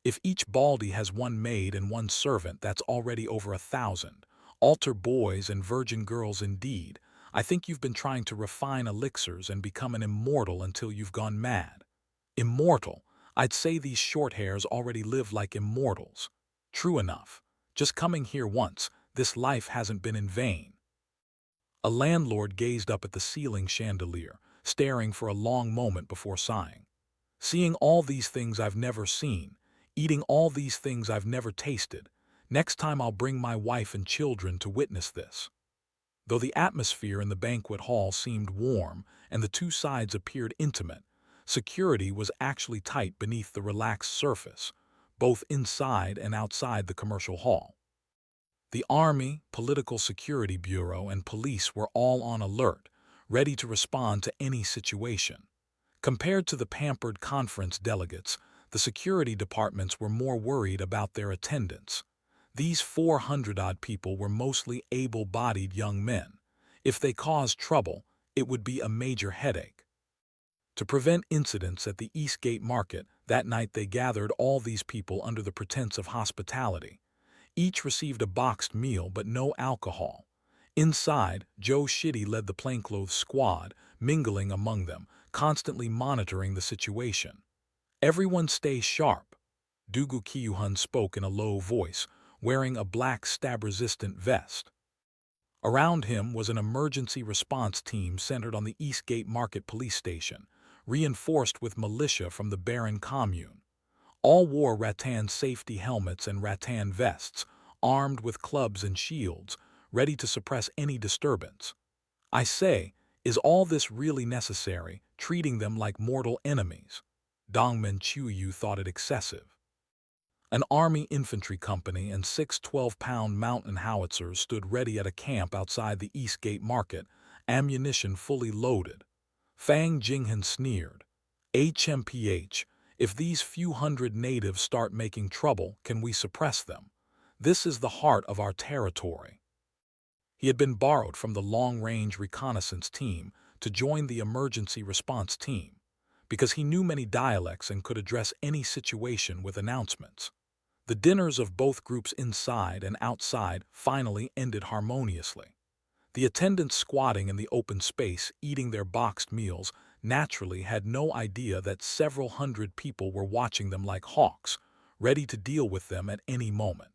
A: If each baldy has one maid and one servant, that's already over 1,000. Altar boys and virgin girls indeed. I think you've been trying to refine elixirs and become an immortal until you've gone mad. Immortal? I'd say these short hairs already live like immortals. True enough. Just coming here once, this life hasn't been in vain. A landlord gazed up at the ceiling chandelier, staring for a long moment before sighing. Seeing all these things I've never seen, eating all these things I've never tasted, next time I'll bring my wife and children to witness this. Though the atmosphere in the banquet hall seemed warm and the two sides appeared intimate, security was actually tight beneath the relaxed surface, both inside and outside the commercial hall. The Army, Political Security Bureau, and police were all on alert, ready to respond to any situation. Compared to the pampered conference delegates, the security departments were more worried about their attendance. These 400-odd people were mostly able-bodied young men. If they caused trouble, it would be a major headache. To prevent incidents at the Eastgate Market, that night they gathered all these people under the pretense of hospitality. Each received a boxed meal but no alcohol. Inside, Joe Shitty led the plainclothes squad, mingling among them, constantly monitoring the situation. Everyone stay sharp. Dugu Kiyuhun spoke in a low voice, wearing a black stab-resistant vest. Around him was an emergency response team centered on the Eastgate Market police station, reinforced with militia from the Baron Commune. All wore rattan safety helmets and rattan vests, armed with clubs and shields, ready to suppress any disturbance. I say, is all this really necessary, treating them like mortal enemies? Dongmen Chuyu thought it excessive. An army infantry company and 6 12-pound mountain howitzers stood ready at a camp outside the Eastgate Market, ammunition fully loaded. Fang Jinghan sneered. HMPH, if these few hundred natives start making trouble, can we suppress them? This is the heart of our territory. He had been borrowed from the long-range reconnaissance team to join the emergency response team, because he knew many dialects and could address any situation with announcements. The dinners of both groups inside and outside finally ended harmoniously. The attendants squatting in the open space, eating their boxed meals, naturally had no idea that several hundred people were watching them like hawks, ready to deal with them at any moment.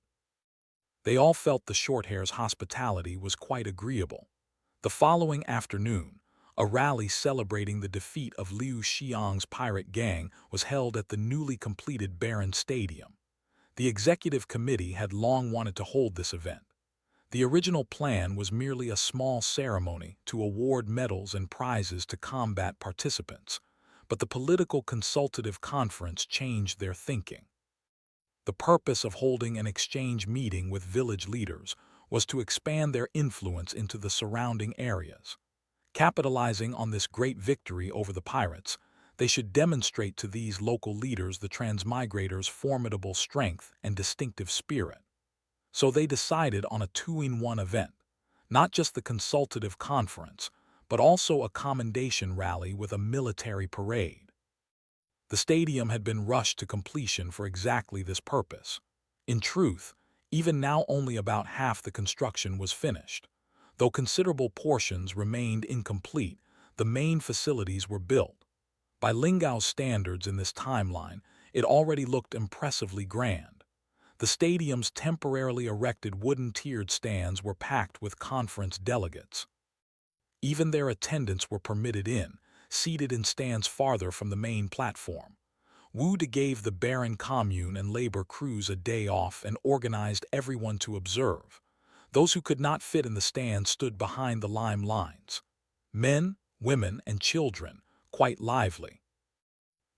A: They all felt the Shorthair's hospitality was quite agreeable. The following afternoon, a rally celebrating the defeat of Liu Xiang's pirate gang was held at the newly completed Baron Stadium. The executive committee had long wanted to hold this event. The original plan was merely a small ceremony to award medals and prizes to combat participants, but the political consultative conference changed their thinking. The purpose of holding an exchange meeting with village leaders was to expand their influence into the surrounding areas. Capitalizing on this great victory over the pirates, they should demonstrate to these local leaders the transmigrators' formidable strength and distinctive spirit. So they decided on a 2-in-1 event, not just the consultative conference, but also a commendation rally with a military parade. The stadium had been rushed to completion for exactly this purpose. In truth, even now only about half the construction was finished. Though considerable portions remained incomplete, the main facilities were built. By Lingao's standards in this timeline, it already looked impressively grand. The stadium's temporarily erected wooden tiered stands were packed with conference delegates. Even their attendants were permitted in, seated in stands farther from the main platform. Wu De gave the barren commune and labor crews a day off and organized everyone to observe. Those who could not fit in the stands stood behind the lime lines. Men, women, and children, quite lively.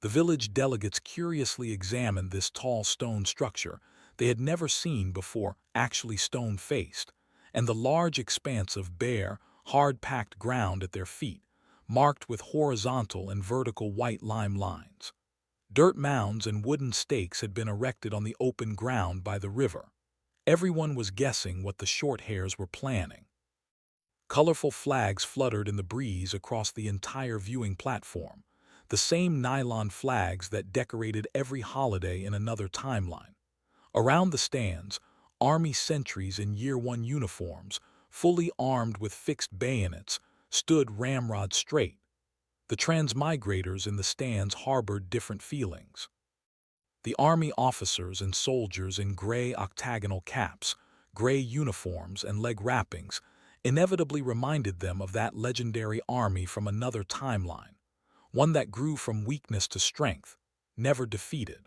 A: The village delegates curiously examined this tall stone structure they had never seen before, actually stone-faced, and the large expanse of bare, hard-packed ground at their feet, marked with horizontal and vertical white lime lines. Dirt mounds and wooden stakes had been erected on the open ground by the river. Everyone was guessing what the short hairs were planning. Colorful flags fluttered in the breeze across the entire viewing platform, the same nylon flags that decorated every holiday in another timeline. Around the stands, army sentries in Year 1 uniforms, fully armed with fixed bayonets, stood ramrod straight. The transmigrators in the stands harbored different feelings. The army officers and soldiers in gray octagonal caps, gray uniforms, and leg wrappings inevitably reminded them of that legendary army from another timeline, one that grew from weakness to strength, never defeated.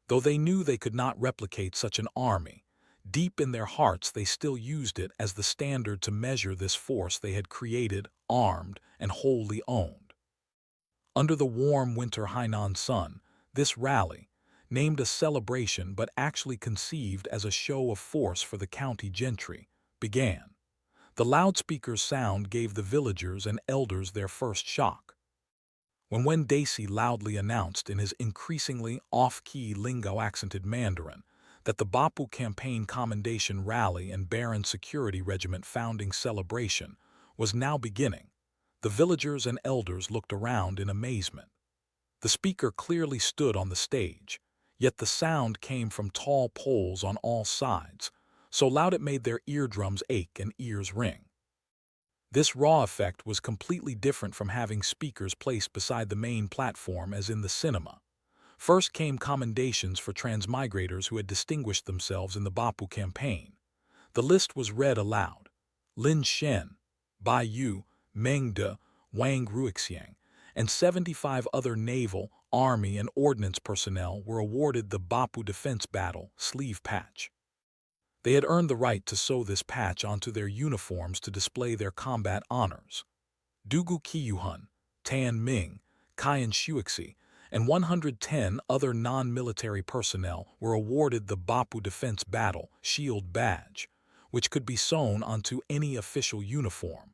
A: Though they knew they could not replicate such an army, deep in their hearts they still used it as the standard to measure this force they had created, armed, and wholly owned. Under the warm winter Hainan sun, this rally, named a celebration but actually conceived as a show of force for the county gentry, began. The loudspeaker's sound gave the villagers and elders their first shock. When Wen Daisy loudly announced in his increasingly off-key Lingao-accented Mandarin that the Bapu Campaign Commendation Rally and Baron Security Regiment founding celebration was now beginning, the villagers and elders looked around in amazement. The speaker clearly stood on the stage, yet the sound came from tall poles on all sides, so loud it made their eardrums ache and ears ring. This raw effect was completely different from having speakers placed beside the main platform as in the cinema. First came commendations for transmigrators who had distinguished themselves in the Bapu campaign. The list was read aloud. Lin Shen, Bai Yu, Meng De, Wang Ruixiang, and 75 other naval, army, and ordnance personnel were awarded the Bapu Defense Battle sleeve patch. They had earned the right to sew this patch onto their uniforms to display their combat honors. Dugu Qiyuhun, Tan Ming, Kaian Shuixi, and 110 other non-military personnel were awarded the Bapu Defense Battle Shield Badge, which could be sewn onto any official uniform.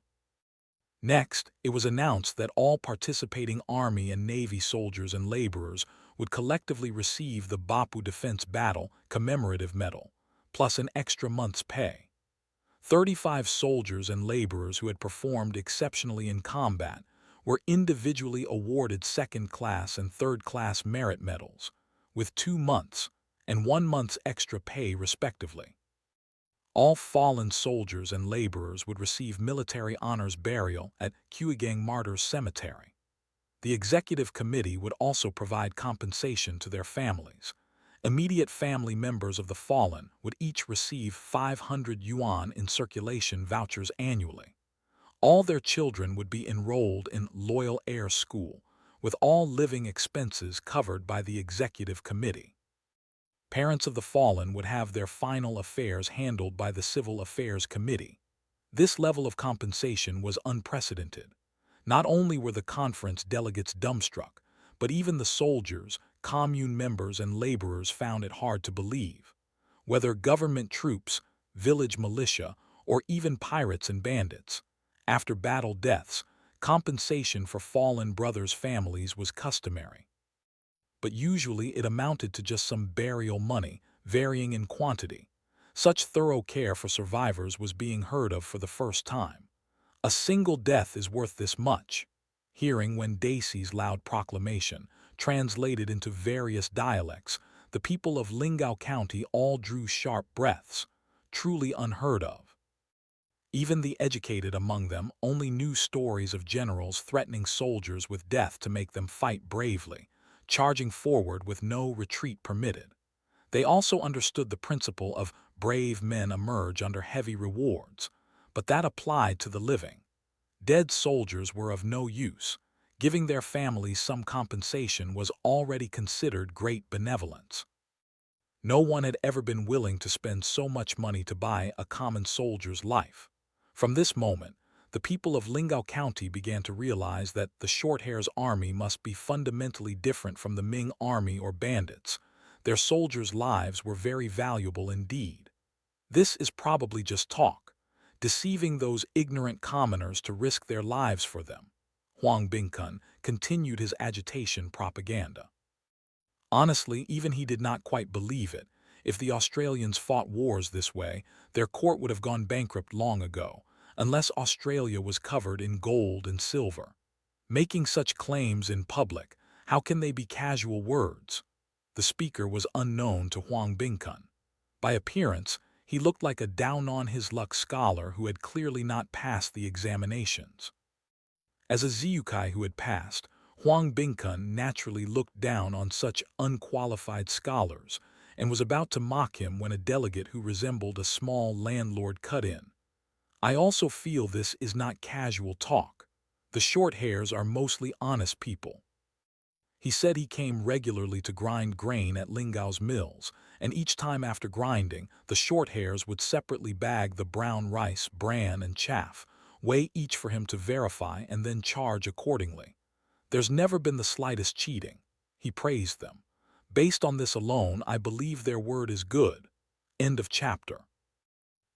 A: Next, it was announced that all participating Army and Navy soldiers and laborers would collectively receive the Bapu Defense Battle Commemorative Medal, plus an extra month's pay. 35 soldiers and laborers who had performed exceptionally in combat were individually awarded second-class and third-class merit medals, with 2 months and 1 month's extra pay respectively. All fallen soldiers and laborers would receive military honors burial at Kuigang Martyrs Cemetery. The executive committee would also provide compensation to their families. Immediate family members of the fallen would each receive 500 yuan in circulation vouchers annually. All their children would be enrolled in Loyal Air School, with all living expenses covered by the executive committee. Parents of the fallen would have their final affairs handled by the Civil Affairs Committee. This level of compensation was unprecedented. Not only were the conference delegates dumbstruck, but even the soldiers, commune members, and laborers found it hard to believe. Whether government troops, village militia, or even pirates and bandits, after battle deaths, compensation for fallen brothers' families was customary. But usually it amounted to just some burial money, varying in quantity. Such thorough care for survivors was being heard of for the first time. A single death is worth this much. Hearing Wen Daci's loud proclamation, translated into various dialects, the people of Lingao County all drew sharp breaths, truly unheard of. Even the educated among them only knew stories of generals threatening soldiers with death to make them fight bravely, charging forward with no retreat permitted. They also understood the principle of brave men emerge under heavy rewards, but that applied to the living. Dead soldiers were of no use. Giving their families some compensation was already considered great benevolence. No one had ever been willing to spend so much money to buy a common soldier's life. From this moment, the people of Lingao County began to realize that the Shorthair's army must be fundamentally different from the Ming army or bandits. Their soldiers' lives were very valuable indeed. This is probably just talk, deceiving those ignorant commoners to risk their lives for them. Huang Bingkun continued his agitation propaganda. Honestly, even he did not quite believe it. If the Australians fought wars this way, their court would have gone bankrupt long ago, unless Australia was covered in gold and silver. Making such claims in public, how can they be casual words? The speaker was unknown to Huang Bingkun. By appearance, he looked like a down-on-his-luck scholar who had clearly not passed the examinations. As a Ziyukai who had passed, Huang Bingkun naturally looked down on such unqualified scholars and was about to mock him when a delegate who resembled a small landlord cut in. I also feel this is not casual talk. The Shorthairs are mostly honest people. He said he came regularly to grind grain at Lingao's mills, and each time after grinding, the Shorthairs would separately bag the brown rice, bran, and chaff, weigh each for him to verify, and then charge accordingly. There's never been the slightest cheating. He praised them. Based on this alone, I believe their word is good. End of chapter.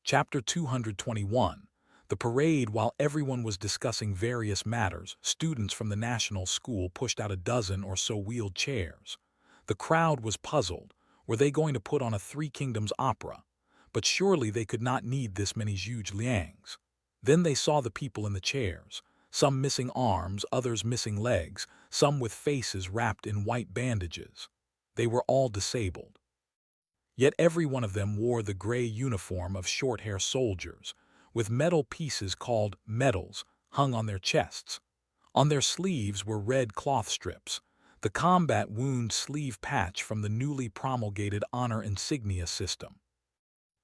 A: Chapter 221. The parade. While everyone was discussing various matters, students from the national school pushed out a dozen or so wheeled chairs. The crowd was puzzled. Were they going to put on a Three Kingdoms opera? But surely they could not need this many huge liangs. Then they saw the people in the chairs, some missing arms, others missing legs, some with faces wrapped in white bandages. They were all disabled. Yet every one of them wore the gray uniform of Shorthair soldiers, with metal pieces called medals hung on their chests. On their sleeves were red cloth strips, the combat wound sleeve patch from the newly promulgated honor insignia system.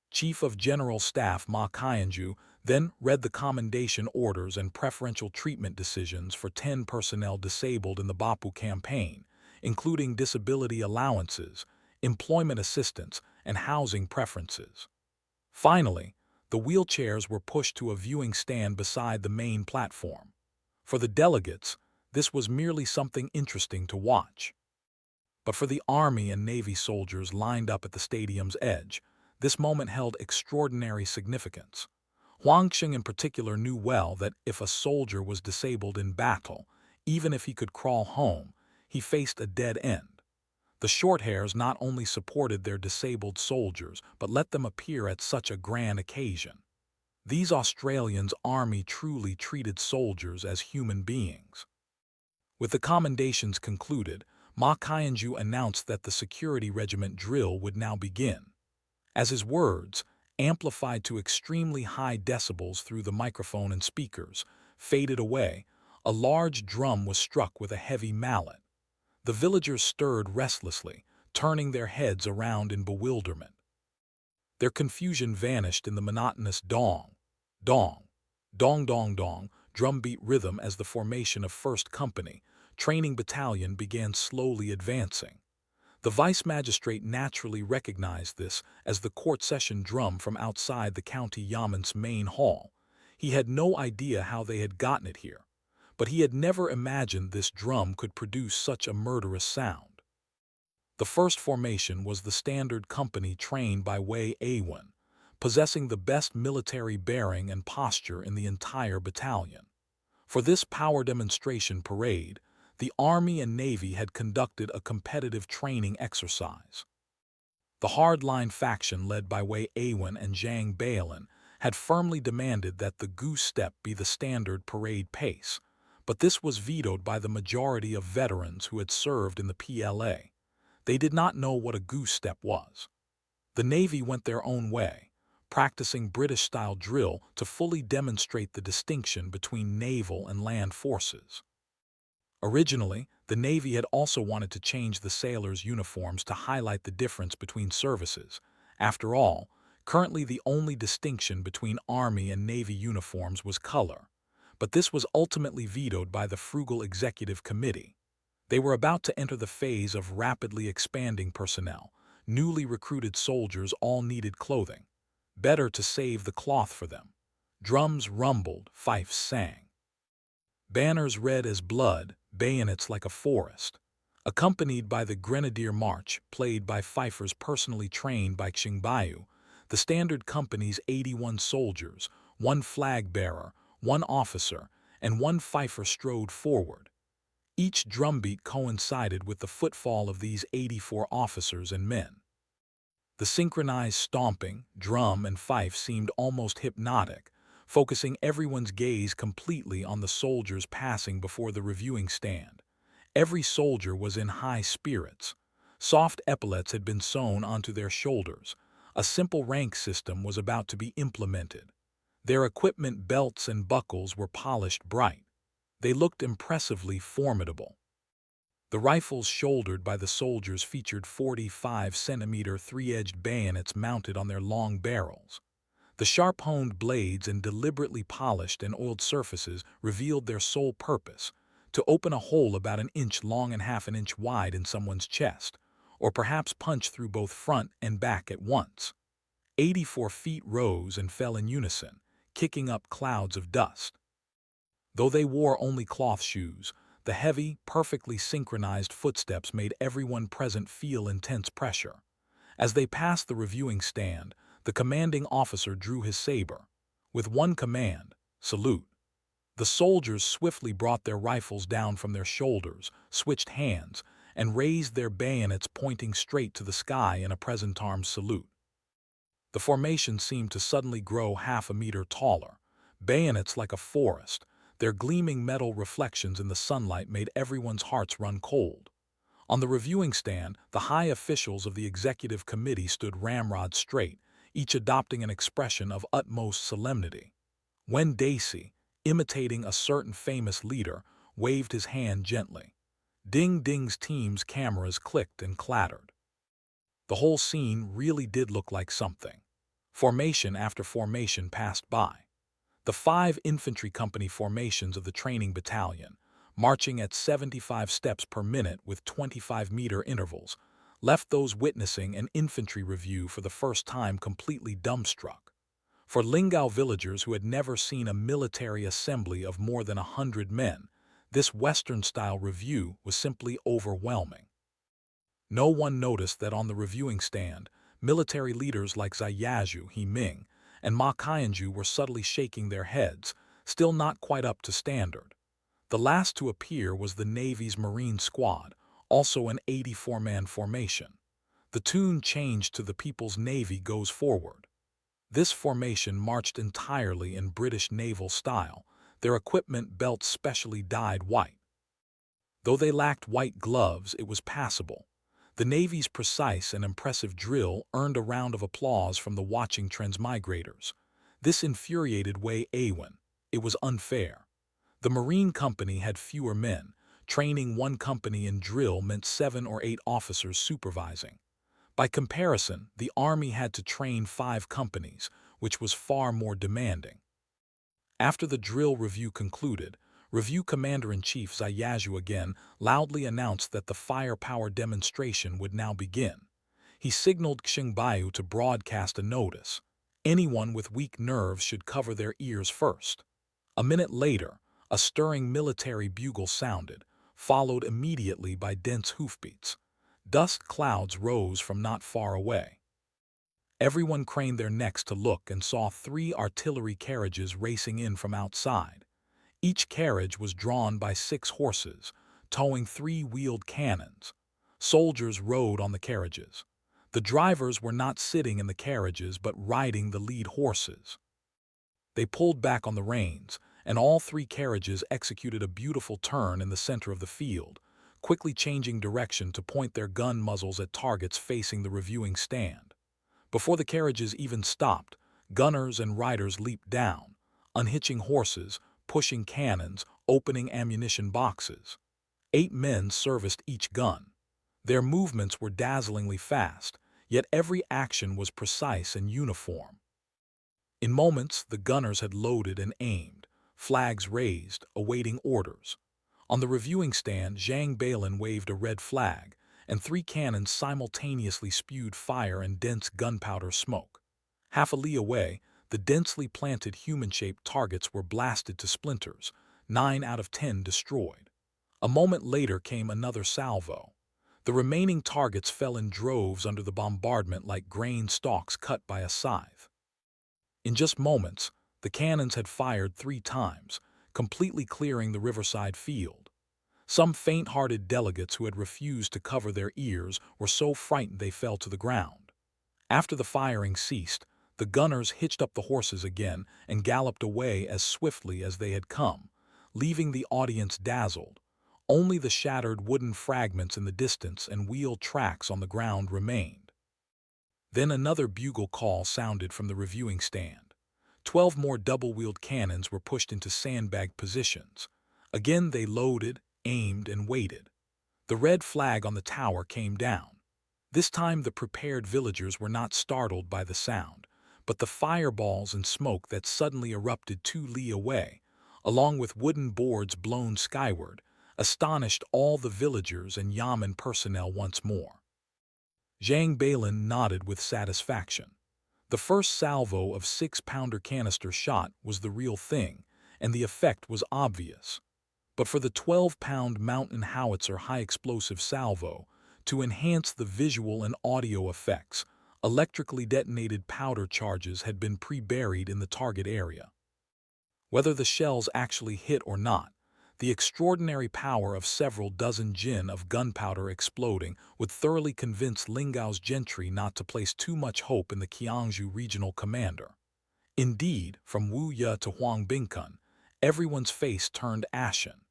A: Chief of General Staff Ma Qianju then read the commendation orders and preferential treatment decisions for 10 personnel disabled in the Bapu campaign, including disability allowances, employment assistance, and housing preferences. Finally, the wheelchairs were pushed to a viewing stand beside the main platform. For the delegates, this was merely something interesting to watch. But for the Army and Navy soldiers lined up at the stadium's edge, this moment held extraordinary significance. Huang Xing in particular knew well that if a soldier was disabled in battle, even if he could crawl home, he faced a dead end. The Shorthairs not only supported their disabled soldiers, but let them appear at such a grand occasion. These Australians' army truly treated soldiers as human beings. With the commendations concluded, Ma Qianju announced that the security regiment drill would now begin. As his words, amplified to extremely high decibels through the microphone and speakers, faded away, a large drum was struck with a heavy mallet. The villagers stirred restlessly, turning their heads around in bewilderment. Their confusion vanished in the monotonous dong, dong, dong dong dong drumbeat rhythm as the formation of 1st Company, training battalion began slowly advancing. The vice magistrate naturally recognized this as the court session drum from outside the county Yaman's main hall. He had no idea how they had gotten it here, but he had never imagined this drum could produce such a murderous sound. The first formation was the standard company trained by Wei Awen, possessing the best military bearing and posture in the entire battalion. For this power demonstration parade, the Army and Navy had conducted a competitive training exercise. The hardline faction led by Wei Awen and Zhang Bailin had firmly demanded that the goose step be the standard parade pace, but this was vetoed by the majority of veterans who had served in the PLA. They did not know what a goose step was. The Navy went their own way, practicing British-style drill to fully demonstrate the distinction between naval and land forces. Originally, the Navy had also wanted to change the sailors' uniforms to highlight the difference between services. After all, currently the only distinction between Army and Navy uniforms was color, but this was ultimately vetoed by the frugal Executive Committee. They were about to enter the phase of rapidly expanding personnel. Newly recruited soldiers all needed clothing. Better to save the cloth for them. Drums rumbled, fifes sang. Banners red as blood, bayonets like a forest. Accompanied by the Grenadier March, played by fifers personally trained by Xingbayu, the standard company's 81 soldiers, one flag-bearer, one officer, and one fifer strode forward. Each drumbeat coincided with the footfall of these 84 officers and men. The synchronized stomping, drum, and fife seemed almost hypnotic, focusing everyone's gaze completely on the soldiers passing before the reviewing stand. Every soldier was in high spirits. Soft epaulets had been sewn onto their shoulders. A simple rank system was about to be implemented. Their equipment belts and buckles were polished bright. They looked impressively formidable. The rifles shouldered by the soldiers featured 45-centimeter three-edged bayonets mounted on their long barrels. The sharp-honed blades and deliberately polished and oiled surfaces revealed their sole purpose: to open a hole about an inch long and half an inch wide in someone's chest, or perhaps punch through both front and back at once. 84 feet rose and fell in unison, kicking up clouds of dust. Though they wore only cloth shoes, the heavy, perfectly synchronized footsteps made everyone present feel intense pressure. As they passed the reviewing stand, the commanding officer drew his saber. With one command, "Salute." The soldiers swiftly brought their rifles down from their shoulders, switched hands, and raised their bayonets pointing straight to the sky in a present arms salute. The formation seemed to suddenly grow half a meter taller, bayonets like a forest. Their gleaming metal reflections in the sunlight made everyone's hearts run cold. On the reviewing stand, the high officials of the Executive Committee stood ramrod straight, each adopting an expression of utmost solemnity. Wen Daisy, imitating a certain famous leader, waved his hand gently. Ding Ding's team's cameras clicked and clattered. The whole scene really did look like something. Formation after formation passed by. The 5 infantry company formations of the training battalion, marching at 75 steps per minute with 25-meter intervals, left those witnessing an infantry review for the first time completely dumbstruck. For Lingao villagers who had never seen a military assembly of more than 100 men, this Western-style review was simply overwhelming. No one noticed that on the reviewing stand, military leaders like Ziyazhu He Ming and Ma Qianju were subtly shaking their heads, still not quite up to standard. The last to appear was the Navy's Marine Squad, also an 84-man formation. The tune changed to the People's Navy Goes Forward. This formation marched entirely in British naval style, their equipment belts specially dyed white. Though they lacked white gloves, it was passable. The Navy's precise and impressive drill earned a round of applause from the watching transmigrators. This infuriated Wei Awen. It was unfair. The Marine Company had fewer men. Training one company in drill meant 7 or 8 officers supervising. By comparison, the Army had to train 5 companies, which was far more demanding. After the drill review concluded, Review Commander-in-Chief Ziyazhu again loudly announced that the firepower demonstration would now begin. He signaled Xingbayu to broadcast a notice. Anyone with weak nerves should cover their ears first. A minute later, a stirring military bugle sounded, followed immediately by dense hoofbeats. Dust clouds rose from not far away. Everyone craned their necks to look and saw 3 artillery carriages racing in from outside. Each carriage was drawn by 6 horses, towing 3-wheeled cannons. Soldiers rode on the carriages. The drivers were not sitting in the carriages but riding the lead horses. They pulled back on the reins, and all three carriages executed a beautiful turn in the center of the field, quickly changing direction to point their gun muzzles at targets facing the reviewing stand. Before the carriages even stopped, gunners and riders leaped down, unhitching horses, pushing cannons, opening ammunition boxes. 8 men serviced each gun. Their movements were dazzlingly fast, yet every action was precise and uniform. In moments, the gunners had loaded and aimed, flags raised, awaiting orders. On the reviewing stand, Zhang Balin waved a red flag, and 3 cannons simultaneously spewed fire and dense gunpowder smoke. Half a li away, the densely planted human-shaped targets were blasted to splinters, 9 out of 10 destroyed. A moment later came another salvo. The remaining targets fell in droves under the bombardment like grain stalks cut by a scythe. In just moments, the cannons had fired 3 times, completely clearing the riverside field. Some faint-hearted delegates who had refused to cover their ears were so frightened they fell to the ground. After the firing ceased, the gunners hitched up the horses again and galloped away as swiftly as they had come, leaving the audience dazzled. Only the shattered wooden fragments in the distance and wheel tracks on the ground remained. Then another bugle call sounded from the reviewing stand. 12 more double-wheeled cannons were pushed into sandbag positions. Again they loaded, aimed, and waited. The red flag on the tower came down. This time the prepared villagers were not startled by the sound, but the fireballs and smoke that suddenly erupted 2 li away, along with wooden boards blown skyward, astonished all the villagers and Yamen personnel once more. Zhang Balin nodded with satisfaction. The first salvo of 6-pounder canister shot was the real thing, and the effect was obvious. But for the 12-pound mountain howitzer high-explosive salvo, to enhance the visual and audio effects, electrically detonated powder charges had been pre-buried in the target area. Whether the shells actually hit or not, the extraordinary power of several dozen jin of gunpowder exploding would thoroughly convince Lingao's gentry not to place too much hope in the Qiangzhou regional commander. Indeed, from Wu Ye to Huang Bingkun, everyone's face turned ashen.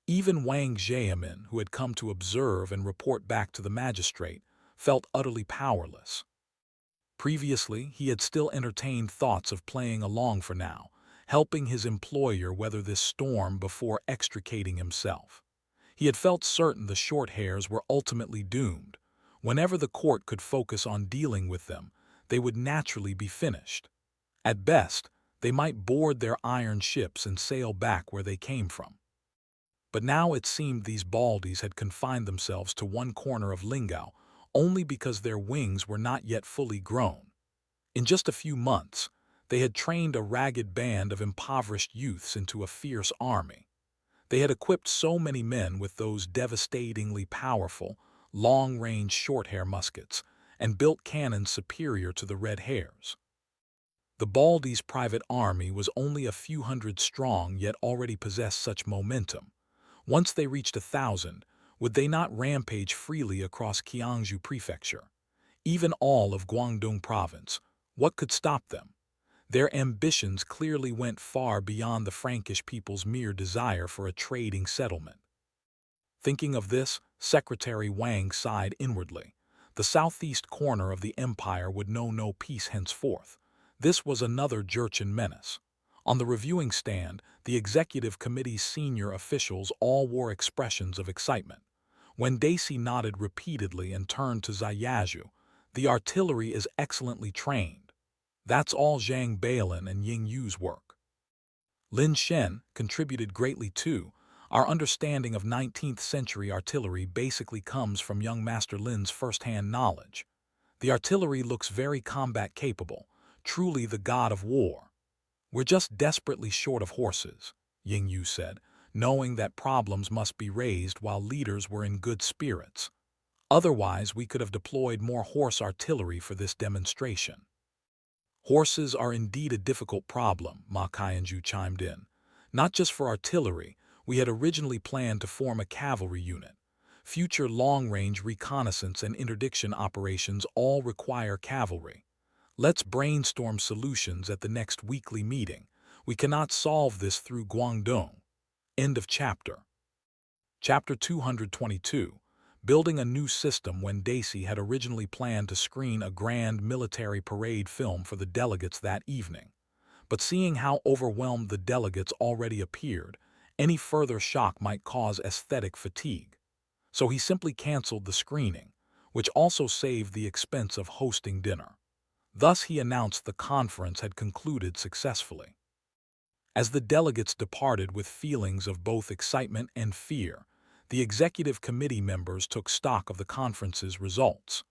A: Even Wang Jiamin, who had come to observe and report back to the magistrate, felt utterly powerless. Previously, he had still entertained thoughts of playing along for now, helping his employer weather this storm before extricating himself. He had felt certain the short hairs were ultimately doomed. Whenever the court could focus on dealing with them, they would naturally be finished. At best, they might board their iron ships and sail back where they came from. But now it seemed these baldies had confined themselves to one corner of Lingao only because their wings were not yet fully grown. In just a few months, they had trained a ragged band of impoverished youths into a fierce army. They had equipped so many men with those devastatingly powerful, long-range short-hair muskets and built cannons superior to the red hairs. The Baldi's private army was only a few hundred strong yet already possessed such momentum. Once they reached 1,000, would they not rampage freely across Qiangzhou Prefecture? Even all of Guangdong Province, what could stop them? Their ambitions clearly went far beyond the Frankish people's mere desire for a trading settlement. Thinking of this, Secretary Wang sighed inwardly. The southeast corner of the empire would know no peace henceforth. This was another Jurchen menace. On the reviewing stand, the executive committee's senior officials all wore expressions of excitement. When Daisy nodded repeatedly and turned to Ziyazhu, "The artillery is excellently trained. That's all Zhang Balin and Ying Yu's work." Lin Shen contributed greatly too. "Our understanding of 19th century artillery basically comes from young Master Lin's first-hand knowledge. The artillery looks very combat-capable, truly the god of war." "We're just desperately short of horses," Ying Yu said, knowing that problems must be raised while leaders were in good spirits. "Otherwise, we could have deployed more horse artillery for this demonstration." "Horses are indeed a difficult problem," Ma Qianzhu chimed in. "Not just for artillery, we had originally planned to form a cavalry unit. Future long-range reconnaissance and interdiction operations all require cavalry. Let's brainstorm solutions at the next weekly meeting, We cannot solve this through Guangdong. End of chapter. Chapter 222. Building a new system. When Daisy had originally planned to screen a grand military parade film for the delegates that evening. But seeing how overwhelmed the delegates already appeared, any further shock might cause aesthetic fatigue. So he simply canceled the screening, which also saved the expense of hosting dinner. Thus he announced the conference had concluded successfully. As the delegates departed with feelings of both excitement and fear, the executive committee members took stock of the conference's results.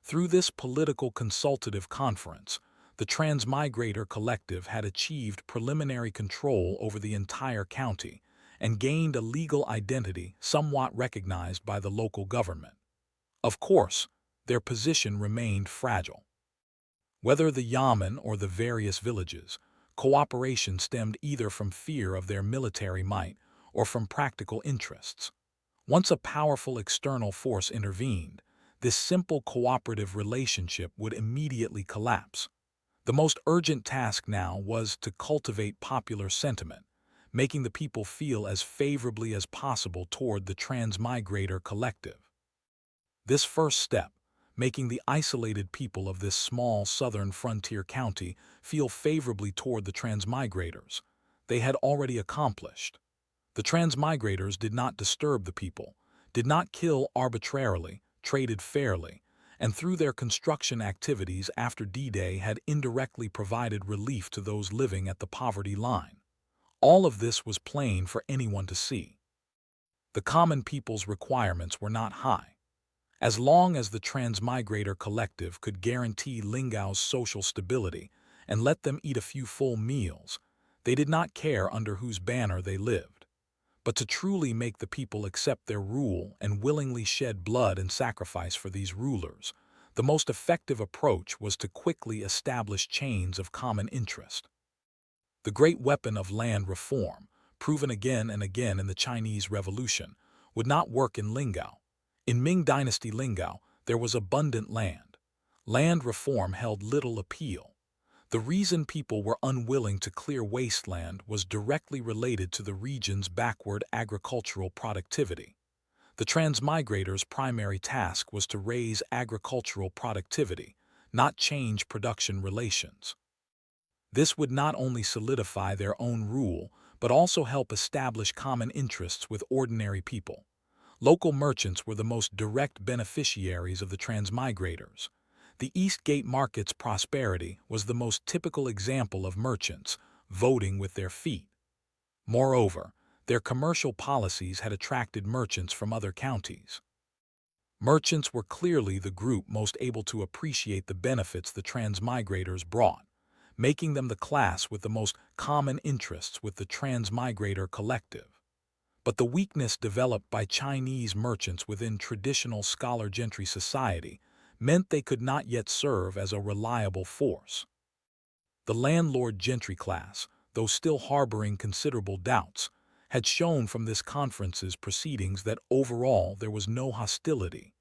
A: Through this political consultative conference, the Transmigrator Collective had achieved preliminary control over the entire county and gained a legal identity somewhat recognized by the local government. Of course, their position remained fragile. Whether the Yamen or the various villages, cooperation stemmed either from fear of their military might or from practical interests. Once a powerful external force intervened, this simple cooperative relationship would immediately collapse. The most urgent task now was to cultivate popular sentiment, making the people feel as favorably as possible toward the Transmigrator Collective. This first step, making the isolated people of this small southern frontier county feel favorably toward the Transmigrators, they had already accomplished. The Transmigrators did not disturb the people, did not kill arbitrarily, traded fairly, and through their construction activities after D-Day had indirectly provided relief to those living at the poverty line. All of this was plain for anyone to see. The common people's requirements were not high. As long as the Transmigrator Collective could guarantee Lingao's social stability and let them eat a few full meals, they did not care under whose banner they lived. But to truly make the people accept their rule and willingly shed blood and sacrifice for these rulers, the most effective approach was to quickly establish chains of common interest. The great weapon of land reform, proven again and again in the Chinese Revolution, would not work in Lingao. In Ming Dynasty Lingao, there was abundant land. Land reform held little appeal. The reason people were unwilling to clear wasteland was directly related to the region's backward agricultural productivity. The Transmigrators' primary task was to raise agricultural productivity, not change production relations. This would not only solidify their own rule, but also help establish common interests with ordinary people. Local merchants were the most direct beneficiaries of the Transmigrators. The East Gate Market's prosperity was the most typical example of merchants voting with their feet. Moreover, their commercial policies had attracted merchants from other counties. Merchants were clearly the group most able to appreciate the benefits the Transmigrators brought, making them the class with the most common interests with the Transmigrator Collective. But the weakness developed by Chinese merchants within traditional scholar gentry society meant they could not yet serve as a reliable force. The landlord gentry class, though still harboring considerable doubts, had shown from this conference's proceedings that overall there was no hostility,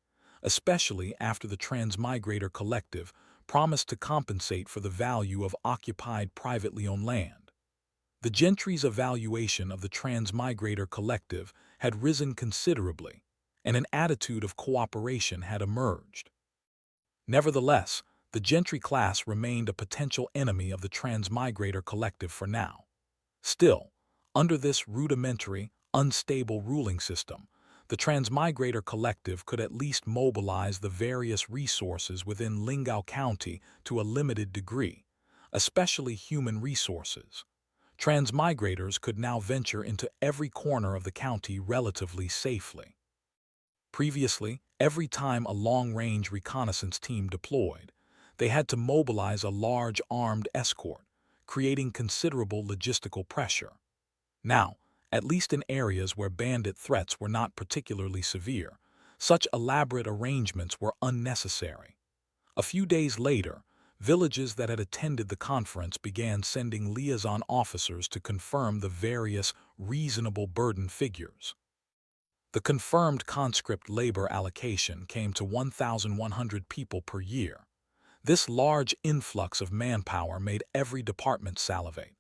A: especially after the Transmigrator Collective promised to compensate for the value of occupied privately owned land. The gentry's evaluation of the Transmigrator Collective had risen considerably, and an attitude of cooperation had emerged. Nevertheless, the gentry class remained a potential enemy of the Transmigrator Collective for now. Still, under this rudimentary, unstable ruling system, the Transmigrator Collective could at least mobilize the various resources within Lingao County to a limited degree, especially human resources. Transmigrators could now venture into every corner of the county relatively safely. Previously, every time a long-range reconnaissance team deployed, they had to mobilize a large armed escort, creating considerable logistical pressure. Now, at least in areas where bandit threats were not particularly severe, such elaborate arrangements were unnecessary. A few days later, villages that had attended the conference began sending liaison officers to confirm the various reasonable burden figures. The confirmed conscript labor allocation came to 1,100 people per year. This large influx of manpower made every department salivate.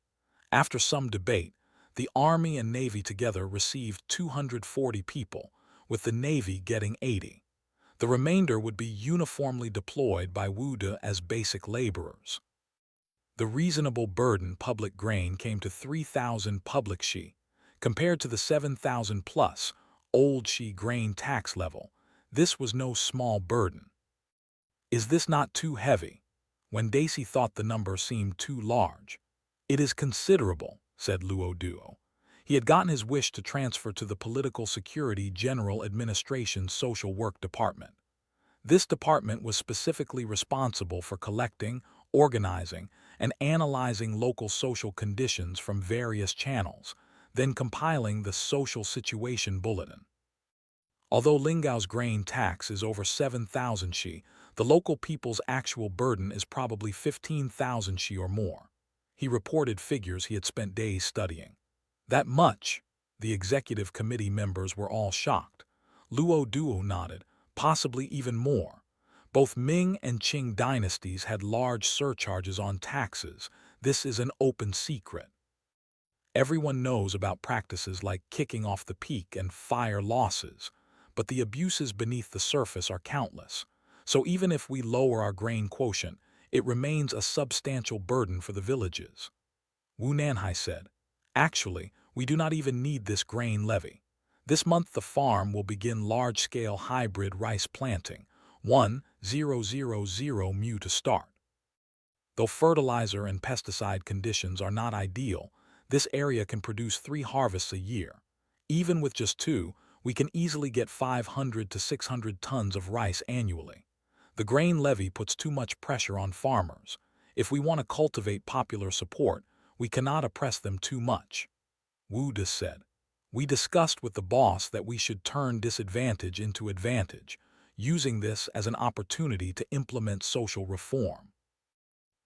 A: After some debate, the Army and Navy together received 240 people, with the Navy getting 80. The remainder would be uniformly deployed by Wu De as basic laborers. The reasonable burden public grain came to 3,000 public shi, compared to the 7,000 plus old shi grain tax level. This was no small burden. Is this not too heavy? When Daisy thought the number seemed too large. It is considerable, said Luo Duo. He had gotten his wish to transfer to the Political Security General Administration's Social Work Department. This department was specifically responsible for collecting, organizing, and analyzing local social conditions from various channels, then compiling the Social Situation Bulletin. Although Lingao's grain tax is over 7,000 shi, the local people's actual burden is probably 15,000 shi or more. He reported figures he had spent days studying. That much? The executive committee members were all shocked. Luo Duo nodded, possibly even more. Both Ming and Qing dynasties had large surcharges on taxes. This is an open secret. Everyone knows about practices like kicking off the peak and fire losses, but the abuses beneath the surface are countless. So even if we lower our grain quotient, it remains a substantial burden for the villages. Wu Nanhai said, actually, we do not even need this grain levy. This month the farm will begin large-scale hybrid rice planting, 1,000 mu to start. Though fertilizer and pesticide conditions are not ideal, this area can produce 3 harvests a year. Even with just 2, we can easily get 500 to 600 tons of rice annually. The grain levy puts too much pressure on farmers. If we want to cultivate popular support, we cannot oppress them too much. Wu De said, we discussed with the boss that we should turn disadvantage into advantage, using this as an opportunity to implement social reform.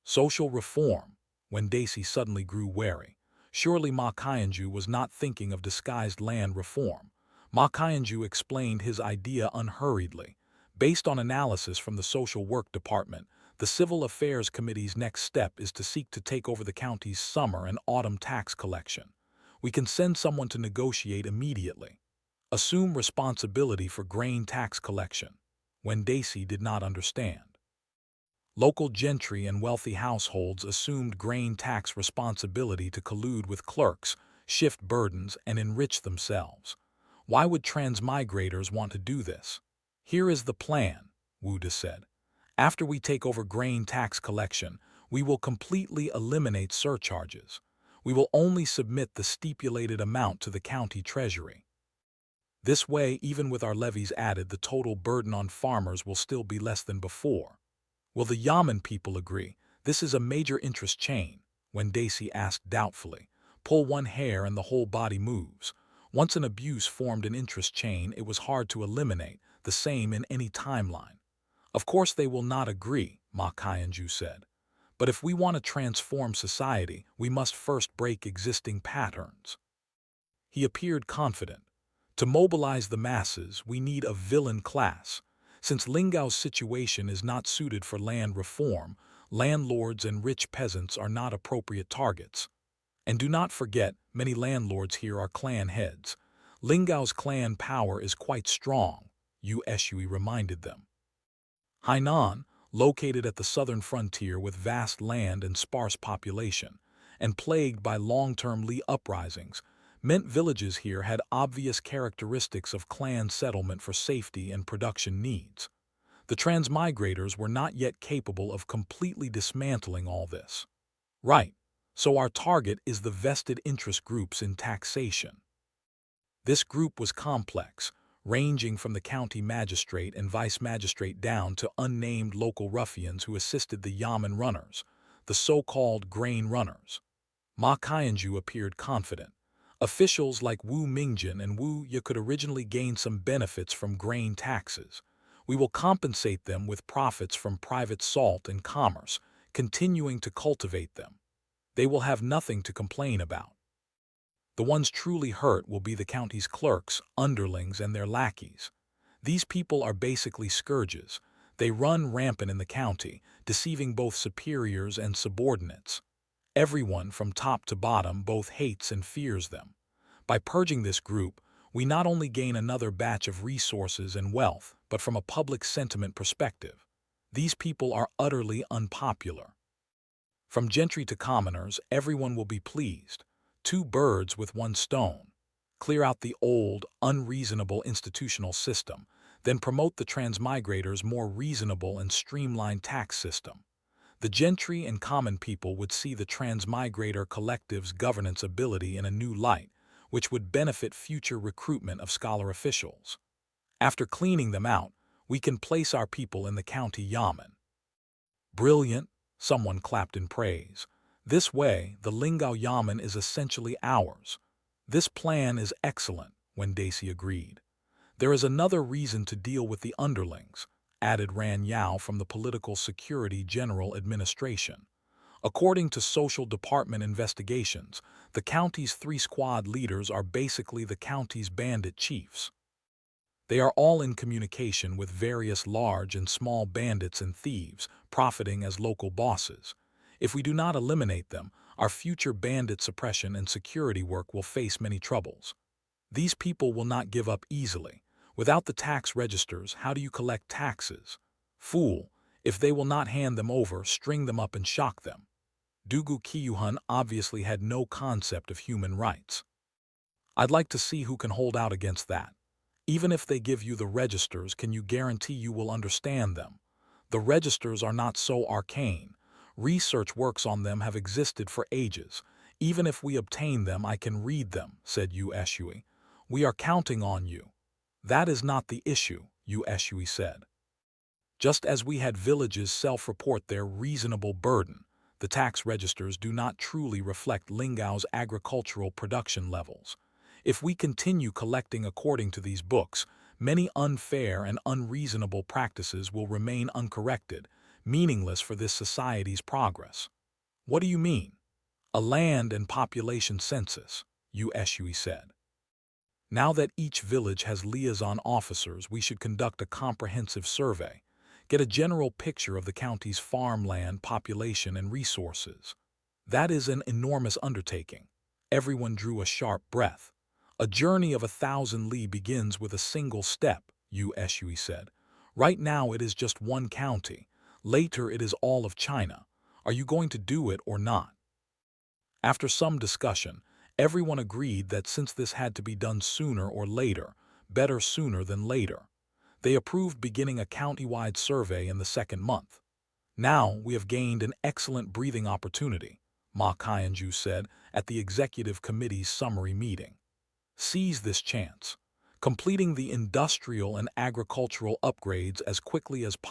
A: Social reform? When Daisy suddenly grew wary. Surely Ma Qianju was not thinking of disguised land reform. Ma Qianju explained his idea unhurriedly. Based on analysis from the Social Work Department, the Civil Affairs Committee's next step is to seek to take over the county's summer and autumn tax collection. We can send someone to negotiate immediately. Assume responsibility for grain tax collection. When Daisy did not understand. Local gentry and wealthy households assumed grain tax responsibility to collude with clerks, shift burdens, and enrich themselves. Why would transmigrators want to do this? Here is the plan, Wu De said. After we take over grain tax collection, we will completely eliminate surcharges. We will only submit the stipulated amount to the county treasury. This way, even with our levies added, the total burden on farmers will still be less than before. Will the Yamen people agree? This is a major interest chain, when Daisy asked doubtfully. Pull one hair and the whole body moves. Once an abuse formed an interest chain, it was hard to eliminate, the same in any timeline. Of course they will not agree, Ma Qianju said. But if we want to transform society, we must first break existing patterns. He appeared confident. To mobilize the masses, we need a villain class. Since Lingao's situation is not suited for land reform, landlords and rich peasants are not appropriate targets. And do not forget, many landlords here are clan heads. Lingao's clan power is quite strong, Yu Shui reminded them. Hainan, located at the southern frontier with vast land and sparse population, and plagued by long-term Li uprisings, meant villages here had obvious characteristics of clan settlement for safety and production needs. The transmigrators were not yet capable of completely dismantling all this. Right, so our target is the vested interest groups in taxation. This group was complex, ranging from the county magistrate and vice magistrate down to unnamed local ruffians who assisted the Yamen runners, the so-called grain runners. Ma Qianju appeared confident. Officials like Wu Mingjin and Wu Ye could originally gain some benefits from grain taxes. We will compensate them with profits from private salt and commerce, continuing to cultivate them. They will have nothing to complain about. The ones truly hurt will be the county's clerks, underlings, and their lackeys. These people are basically scourges. They run rampant in the county, deceiving both superiors and subordinates. Everyone from top to bottom both hates and fears them. By purging this group, we not only gain another batch of resources and wealth, but from a public sentiment perspective, these people are utterly unpopular. From gentry to commoners, everyone will be pleased. Two birds with one stone. Clear out the old, unreasonable institutional system, then promote the transmigrators' more reasonable and streamlined tax system. The gentry and common people would see the transmigrator collective's governance ability in a new light, which would benefit future recruitment of scholar officials. After cleaning them out, we can place our people in the county yamen. Brilliant, someone clapped in praise. This way, the Lingao yamen is essentially ours. This plan is excellent, Wendaci agreed. There is another reason to deal with the underlings, added Ran Yao from the Political Security General Administration. According to Social Department investigations, the county's 3 squad leaders are basically the county's bandit chiefs. They are all in communication with various large and small bandits and thieves, profiting as local bosses. If we do not eliminate them, our future bandit suppression and security work will face many troubles. These people will not give up easily. Without the tax registers, how do you collect taxes? Fool, if they will not hand them over, string them up and shock them. Dugu Kiyuhun obviously had no concept of human rights. I'd like to see who can hold out against that. Even if they give you the registers, can you guarantee you will understand them? The registers are not so arcane. Research works on them have existed for ages. Even if we obtain them, I can read them, said Yu Eshui. We are counting on you. That is not the issue, Yu Eshui said. Just as we had villages self-report their reasonable burden, the tax registers do not truly reflect Lingao's agricultural production levels. If we continue collecting according to these books, many unfair and unreasonable practices will remain uncorrected, meaningless for this society's progress. What do you mean? A land and population census, Yu Eshui said. Now that each village has liaison officers, we should conduct a comprehensive survey, get a general picture of the county's farmland, population, and resources. That is an enormous undertaking. Everyone drew a sharp breath. A journey of 1,000 li begins with a single step, Yu Eshui said. Right now it is just one county. Later it is all of China. Are you going to do it or not? After some discussion, everyone agreed that since this had to be done sooner or later, better sooner than later. They approved beginning a county-wide survey in the 2nd month. Now we have gained an excellent breathing opportunity, Ma Kaianju said at the executive committee's summary meeting. Seize this chance. Completing the industrial and agricultural upgrades as quickly as possible